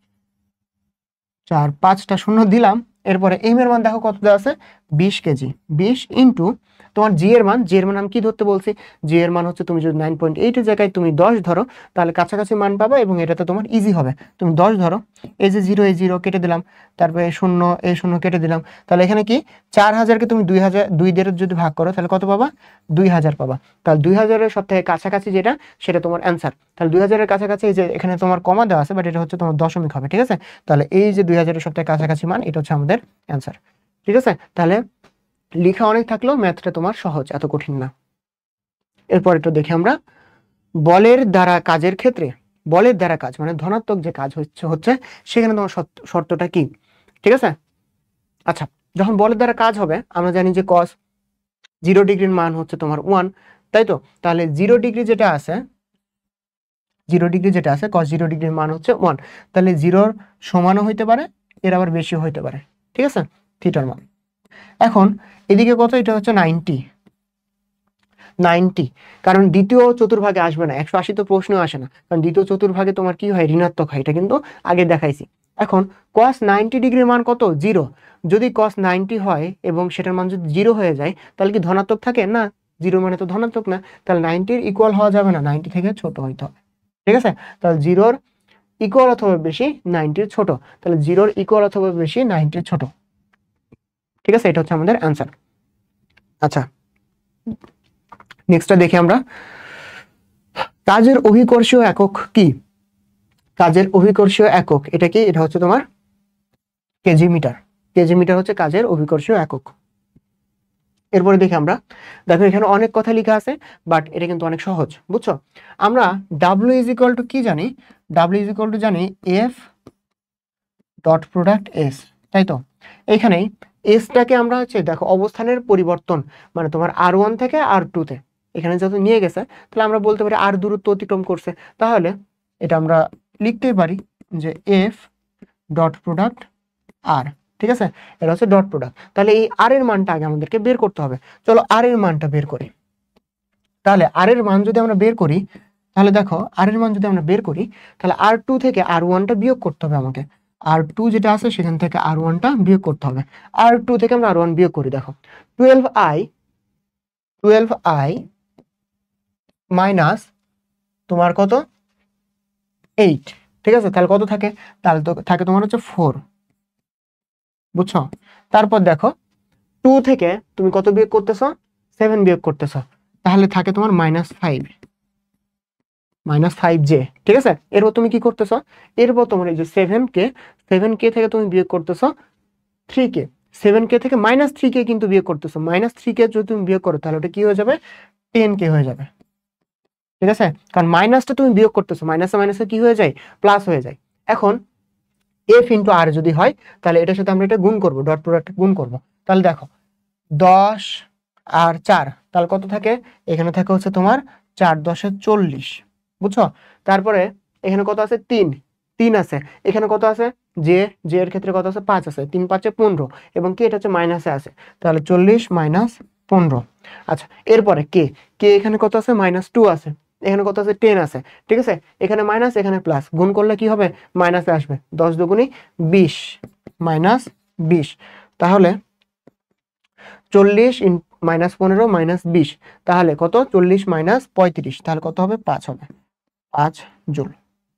4 5টা শূন্য দিলাম। এরপরে এম এর মান দেখো কত দেওয়া আছে 20 কেজি, 20 ইন্টু তোমার জি এর মান আমি কি ধরতে বলছি, জি এর মান হচ্ছে তুমি যদি 9.8 এর জায়গায় তুমি 10 ধরো তাহলে কাছাকাছি মান পাবে এবং এটাতে তোমার ইজি হবে। তুমি 10 ধরো, এই যে 0 এই 0 কেটে দিলাম, তারপরে 0 এই 0 কেটে দিলাম, তাহলে এখানে কি 4000কে তুমি 2 দিয়ে যদি ভাগ করো তাহলে কত পাবা, 2000 পাবা। তাহলে 2000-এর সব থেকে কাছাকাছি যেটা সেটা তোমার অ্যান্সার। তাহলে 2000-এর কাছাকাছি এই যে এখানে তোমার কমা দেওয়া আছে, বাট এটা হচ্ছে তোমার দশমিক হবে, ঠিক আছে। তাহলে এই যে 2000-এর সব থেকে কাছাকাছি মান, এটা হচ্ছে আমাদের অ্যান্সার, ঠিক আছে। তাহলে লেখা অনেক থাকলেও ম্যাথটা তোমার সহজ, এত কঠিন না। এরপর একটু দেখি আমরা, বলের দ্বারা কাজের ক্ষেত্রে, বলের দ্বারা কাজ মানে ধনাত্মক যে কাজ হচ্ছে সেখানে তোমার শর্তটা কি, ঠিক আছে। আচ্ছা, যখন বলের দ্বারা কাজ হবে আমরা জানি যে cos 0 ডিগ্রির মান হচ্ছে তোমার 1, তাই তো। তাহলে 0 ডিগ্রি যেটা আছে, 0 ডিগ্রি যেটা আছে cos 0 ডিগ্রির মান হচ্ছে 1, তাহলে 0-র সমানও হইতে পারে, এর আবার বেশিও হইতে পারে, ঠিক আছে, থিটার মান। এখন এদিকে কত, এটা হচ্ছে 90, কারণ দ্বিতীয় চতুর্ভাগে আসবে না, 180 তো প্রশ্ন আসে না, কারণ দ্বিতীয় চতুর্ভাগে তোমার কি হয়, ঋণাত্মক হয়, এটা কিন্তু আগে দেখাইছি। এখন cos 90 ডিগ্রির মান কত, 0, যদি cos 90 হয় এবং সেটার মান যদি 0 হয়ে যায় তাহলে কি ধনাত্মক থাকে না, 0 মানে তো ধনাত্মক না, তাহলে 90-র ইকুয়াল হওয়া যাবে না, 90 থেকে ছোট হইতে হবে, ঠিক আছে। তাহলে 0-র ইকুয়াল অথবা বেশি, 90-র ছোট, তাহলে 0-র ইকুয়াল অথবা বেশি, 90-র ছোট, ঠিক আছে। এটা হচ্ছে আমাদের অ্যান্সার। আচ্ছা, নেক্সটটা দেখি আমরা, কাজের অভিকর্ষীয় একক কি, কাজের অভিকর্ষীয় একক এটা কি, এটা হচ্ছে তোমার কেজি মিটার, কেজি মিটার হচ্ছে কাজের অভিকর্ষীয় একক। এরপরে দেখি আমরা, দেখো এখানে অনেক কথা লেখা আছে বাট এটা কিন্তু অনেক সহজ, বুঝছো। আমরা ডাব্লিউ ইজ ইকুয়াল টু কি জানি, ডাব্লিউ ইজ ইকুয়াল টু জানি এফ ডট প্রোডাক্ট এস, তাই তো। এইখানে এসটাকে আমরা হচ্ছে দেখো অবস্থানের পরিবর্তন, মানে তোমার R1 থেকে R2 তে এখানে যত নিয়ে গেছে, তাহলে আমরা বলতে পারি আর দূরত্ব অতিক্রম করছে, তাহলে এটা আমরা লিখতেই পারি যে এফ ডট প্রোডাক্ট আর, ঠিক আছে, এটা হচ্ছে ডট প্রোডাক্ট। তাহলে এই আর এর মানটা আগে আমাদেরকে বের করতে হবে, চলো আর এর মানটা বের করি। তাহলে আর এর মান যদি আমরা বের করি, তাহলে দেখো আর এর মান যদি আমরা বের করি, তাহলে R2 থেকে R1টা বিয়োগ করতে হবে আমাকে, R2 যেটা আছে সেখান থেকে R1টা বিয়োগ করতে হবে, R2 থেকে আমরা R1 বিয়োগ করি, দেখো 12i মাইনাস তোমার কত 8, ঠিক আছে। তাহলে কত থাকে, তাহলে তো থাকে তোমার হচ্ছে 4, বুঝছো। তারপর দেখো 2 থেকে তুমি কত বিয়োগ করতেছো, 7 বিয়োগ করতেছো, তাহলে থাকে তোমার -5j, ঠিক আছে। এরপর তুমি কি করতেছো, এরপর তোমার এই যে 7k থেকে তুমি বিয়োগ করতেছো 3k, 7k থেকে -3k কিন্তু বিয়োগ করতেছো, -3k যদি তুমি বিয়োগ করো তাহলে ওটা কি হয়ে যাবে, 10k হয়ে যাবে, ঠিক আছে। কারণ মাইনাসটা তুমি বিয়োগ করতেছো, মাইনাসে মাইনাসে কি হয়ে যায়, প্লাস হয়ে যায়। এখন এফ ইন্টু আর যদি হয় তাহলে এটার সাথে আমরা এটা গুণ করবো, ডট প্রোডাক্ট গুণ করবো, তাহলে দেখো 10 আর 4 তাহলে কত থাকে, এখানে থাকে হচ্ছে তোমার 4 10 40, বুঝছো। তারপরে এখানে কত আছে, 3 আছে, এখানে কত আছে, জে এর ক্ষেত্রে কত আছে, 5 আছে, 3 5 15, এবং কে এটা হচ্ছে মাইনাসে আছে, তাহলে 40 - 15। আচ্ছা, এরপরে কে এখানে কত আছে, -2 আছে, এখানে কত আছে, 10 আছে, ঠিক আছে। এখানে মাইনাস এখানে প্লাস, গুণ করলে কি হবে, মাইনাসে আসবে, 10 দুগুণি 20 -20, তাহলে 40 -15 -20, তাহলে কত, 40 - 35, তাহলে কত হবে, 5 হবে, 5 জুল,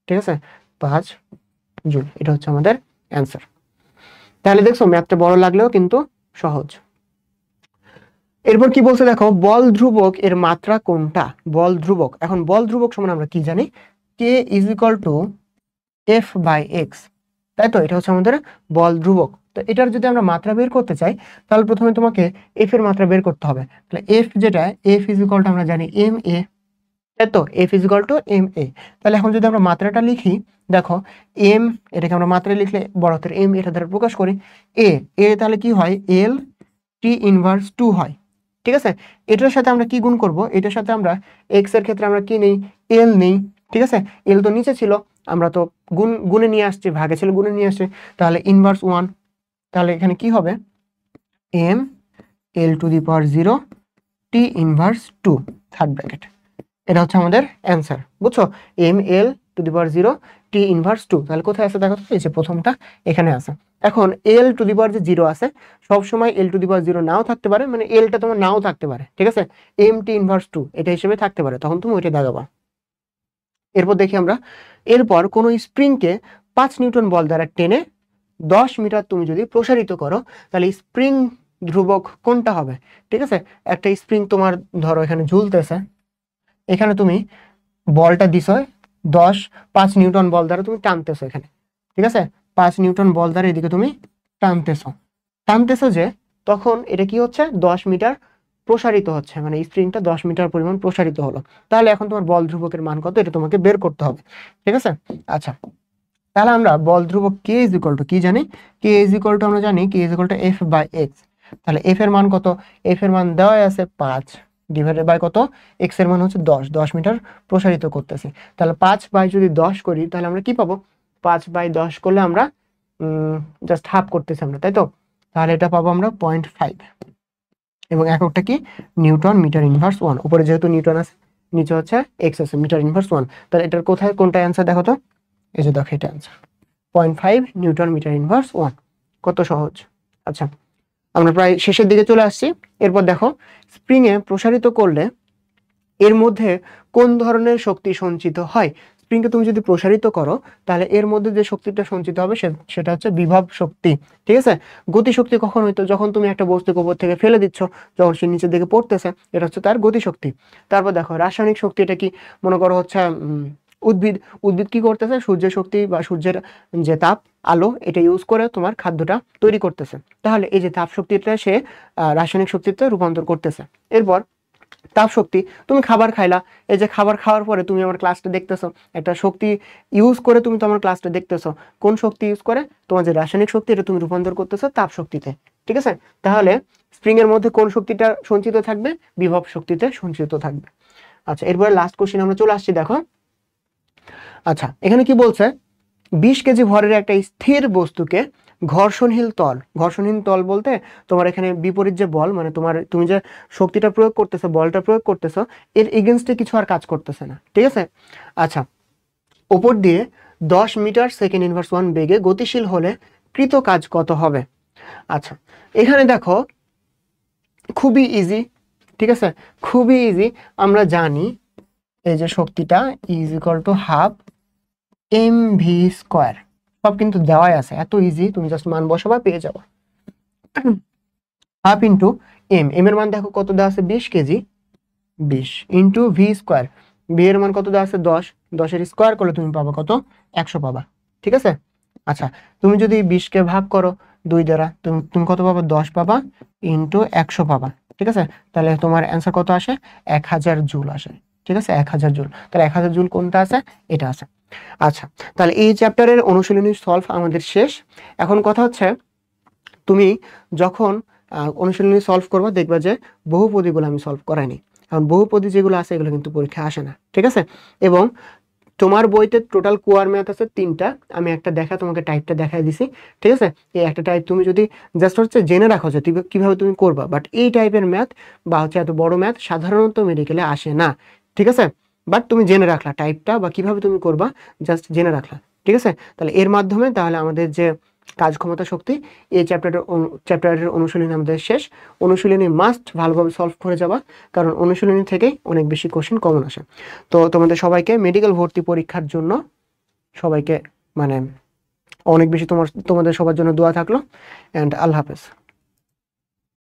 ঠিক আছে, 5 জুল, এটা হচ্ছে আমাদের অ্যান্সার। তাহলে দেখছো ম্যাথটা বড় লাগলেও কিন্তু সহজ। এরপর কি বলছে দেখো, বল ধ্রুবক এর মাত্রা কোনটা, বল ধ্রুবক। এখন বল ধ্রুবক সমান আমরা কি জানি, K is equal to F by X, তাই তো। এটা হচ্ছে আমাদের বল ধ্রুবক। তো এটার যদি আমরা মাত্রা বের করতে চাই তাহলে প্রথমে তোমাকে এফ এর মাত্রা বের করতে হবে। তাহলে এফ যেটা, এফ ইজ ইকুয়াল টু আমরা জানি এম এ, তাই তো, F is equal to M A. তাহলে এখন যদি আমরা মাত্রাটা লিখি, দেখো এম, এটাকে আমরা মাত্রায় লিখলে বড় হাতের এম এটা দ্বারা প্রকাশ করি, এ তাহলে কি হয়, এল টি ইনভার্স 2 হয়, ঠিক আছে। এটার সাথে আমরা কি গুণ করব, এটার সাথে আমরা এক্স এর ক্ষেত্রে আমরা কি নেই, এল নেই, ঠিক আছে। এল তো নিচে ছিল, আমরা তো গুণে নিয়ে আসছি, ভাগে ছিল গুণে নিয়ে আসছি, তাহলে ইনভার্স 1, তাহলে এখানে কি হবে, M L to the power 0 T inverse 2 third bracket, এটা হচ্ছে আমাদের অ্যান্সার, বুঝছো। M L to the power 0 T inverse 2। তাহলে কোথায় আছে দেখো তো, এই যে প্রথমটা এখানে আছে। এখন এল টু দি পাওয়ার যে 0 আছে, সবসময় এল টু দি পাওয়ার 0 নাও থাকতে পারে, মানে এলটা তোমার নাও থাকতে পারে, ঠিক আছে, এম টি ইনভার্স 2 এটা হিসেবে থাকতে পারে, তখন তুমি ওইটা দাগাবা। এরপর দেখি আমরা, এরপর কোনো স্প্রিংকে 5 নিউটন বল দ্বারা টেনে 10 মিটার তুমি যদি প্রসারিত করো, তাহলে স্প্রিং ধ্রুবক কোনটা হবে? ঠিক আছে, একটা স্প্রিং তোমার ধরো এখানে ঝুলতেছে, এখানে তুমি বলটা দিছ 5 নিউটন বল দ্বারা তুমি টানতেছো এখানে, ঠিক আছে, 5 নিউটন বল দ্বারা এদিকে তুমি টানতেছো যে, তখন এটা কি হচ্ছে, 10 মিটার প্রসারিত হচ্ছে, মানে স্প্রিংটা 10 মিটার পরিমাণ প্রসারিত হলো। তাহলে এখন তোমার বল ধ্রুবকের মান কত, এটা তোমাকে বের করতে হবে, ঠিক আছে। আচ্ছা, তাহলে আমরা বল ধ্রুবক কে ইজ ইকুয়াল টু কি জানি, কে ইজ ইকুয়াল টু আমরা জানি K is equal to F by X. তাহলে এফ এর মান কত, এফ এর মান দেওয়া আছে 5 ডিভাইডেড বাই কত, এক্স এর মান হচ্ছে 10 মিটার প্রসারিত করতেছি। তাহলে 5 বাই যদি 10 করি, তাহলে আমরা কি পাবো, 5 বাই 10 করলে আমরা জাস্ট হাফ করতেছি আমরা, তাই তো। তাহলে এটা পাবো আমরা 0.5, এবং এককটা কি, নিউটন মিটার ইনভার্স 1। উপরে যেহেতু নিউটন আছে, নিচে হচ্ছে এক্স আছে, মিটার ইনভার্স 1। তাহলে এটার কোথায় কোনটা অ্যান্সার দেখো তো, এই যে দেখো এটা অ্যান্সার 0.5 নিউটন মিটার ইনভার্স 1। কত সহজ। আচ্ছা, আমরা প্রায় শেষের দিকে চলে আসছি। এরপর দেখো, স্প্রিং এ প্রসারিত করলে এর মধ্যে কোন ধরনের শক্তি সঞ্চিত হয়? স্প্রিংকে তুমি যদি প্রসারিত করো, তাহলে এর মধ্যে যে শক্তিটা সঞ্চিত হবে সেটা হচ্ছে বিভব শক্তি, ঠিক আছে। গতি শক্তি কখন হইতো, যখন তুমি একটা বস্তুকে উপর থেকে ফেলে দিচ্ছ, যখন সে নিচের দিকে পড়তেছে, এটা হচ্ছে তার গতি শক্তি। তারপর দেখো রাসায়নিক শক্তি, এটা কি, মনে করো হচ্ছে উদ্ভিদ কি করতেছে, সূর্যের শক্তি বা সূর্যের যে তাপ, আলো, এটা ইউজ করে তোমার খাদ্যটা তৈরি করতেছে। তাহলে এই যে তাপ শক্তিটা সে রাসায়নিক শক্তিতে রূপান্তর করতেছে। এরপর তাপ শক্তি, তুমি খাবার খাইলা, এই যে খাবার খাওয়ার পরে তুমি আমার ক্লাসটা দেখতেছো, একটা শক্তি ইউজ করে তুমি তো আমার ক্লাসটা দেখতেছো, কোন শক্তি ইউজ করে, তোমার যে রাসায়নিক শক্তি, এটা তুমি রূপান্তর করতেছো তাপ শক্তিতে, ঠিক আছে। তাহলে স্প্রিং এর মধ্যে কোন শক্তিটা সঞ্চিত থাকবে, বিভব শক্তিতে সঞ্চিত থাকবে। আচ্ছা, এরপরে লাস্ট কোশ্চেন আমরা চলে আসছি, দেখো। আচ্ছা, এখানে কি বলছে, 20 কেজি ভরের একটা স্থির বস্তুকে ঘর্ষণহীন তল বলতে তোমার এখানে বিপরীত যে বল, মানে তুমি যে শক্তিটা প্রয়োগ করতেছো, বলটা প্রয়োগ করতেছো, এর এগেনস্টে কিছু আর কাজ করতেছে না, ঠিক আছে। আচ্ছা, উপর দিয়ে 10 মিটার সেকেন্ড ইনভার্স 1 বেগে গতিশীল হলে কৃত কাজ কত হবে? আচ্ছা, এখানে দেখো খুবই ইজি, ঠিক আছে, খুবই ইজি। আমরা জানি এই যে শক্তিটা is equal to half M V square, সব কিন্তু দেওয়াই আছে, এত ইজি, তুমি জাস্ট মান বসাবা পেয়ে যাবো। হাফ ইন্টু এম এর মান দেখো কত দেওয়া আছে, 20 KG, 20 into V square, V এর মান কত দেওয়া আছে 10 এর স্কোয়ার করলে তুমি পাবা কত, 100 পাবা, ঠিক আছে। আচ্ছা, তুমি যদি 20 কে ভাগ করো 2 দ্বারা, তুমি কত পাবা, 10 পাবা ইন্টু 100 পাবা, ঠিক আছে। তাহলে তোমার অ্যান্সার কত আসে, 1000 জুল আসে, ঠিক আছে, 1000 জুল। তাহলে 1000 জুল কোনটা আছে, এটা আছে। আচ্ছা, তাহলে এই চ্যাপ্টারের অনুশীলনী সলভ আমাদের শেষ। এখন কথা হচ্ছে, তুমি যখন অনুশীলনী সলভ করবা, দেখবা যে বহুপদীগুলো আমি সলভ করাইনি। কারণ বহুপদী যেগুলো আছে এগুলো কিন্তু পরীক্ষা আসে না, ঠিক আছে। এবং তোমার বইতে টোটাল কোয়ার ম্যাথ আছে 3টা, আমি একটা তোমাকে টাইপটা দেখাই দিছি, ঠিক আছে। এই একটা টাইপ তুমি যদি জাস্ট হচ্ছে জেনে রাখো যে কিভাবে তুমি করবা, বাট এই টাইপের ম্যাথ বা হচ্ছে এত বড় ম্যাথ সাধারণত মেডিকেলে আসে না, ঠিক আছে। বাট তুমি জেনে রাখলা টাইপটা বা কিভাবে তুমি করবা, জাস্ট জেনে রাখলা, ঠিক আছে। তাহলে এর মাধ্যমে তাহলে আমাদের যে কাজ ক্ষমতা শক্তি, এই চ্যাপ্টারের অনুশীলনী আমাদের শেষ। অনুশীলনী মাস্ট ভালোভাবে সলভ করে যাবা, কারণ অনুশীলনী থেকেই অনেক বেশি কোশ্চেন কমন আসে। তো তোমাদের সবাইকে মেডিকেল ভর্তি পরীক্ষার জন্য সবাইকে মানে অনেক বেশি তোমাদের সবার জন্য দোয়া থাকলো, অ্যান্ড আল্লাহ হাফেজ।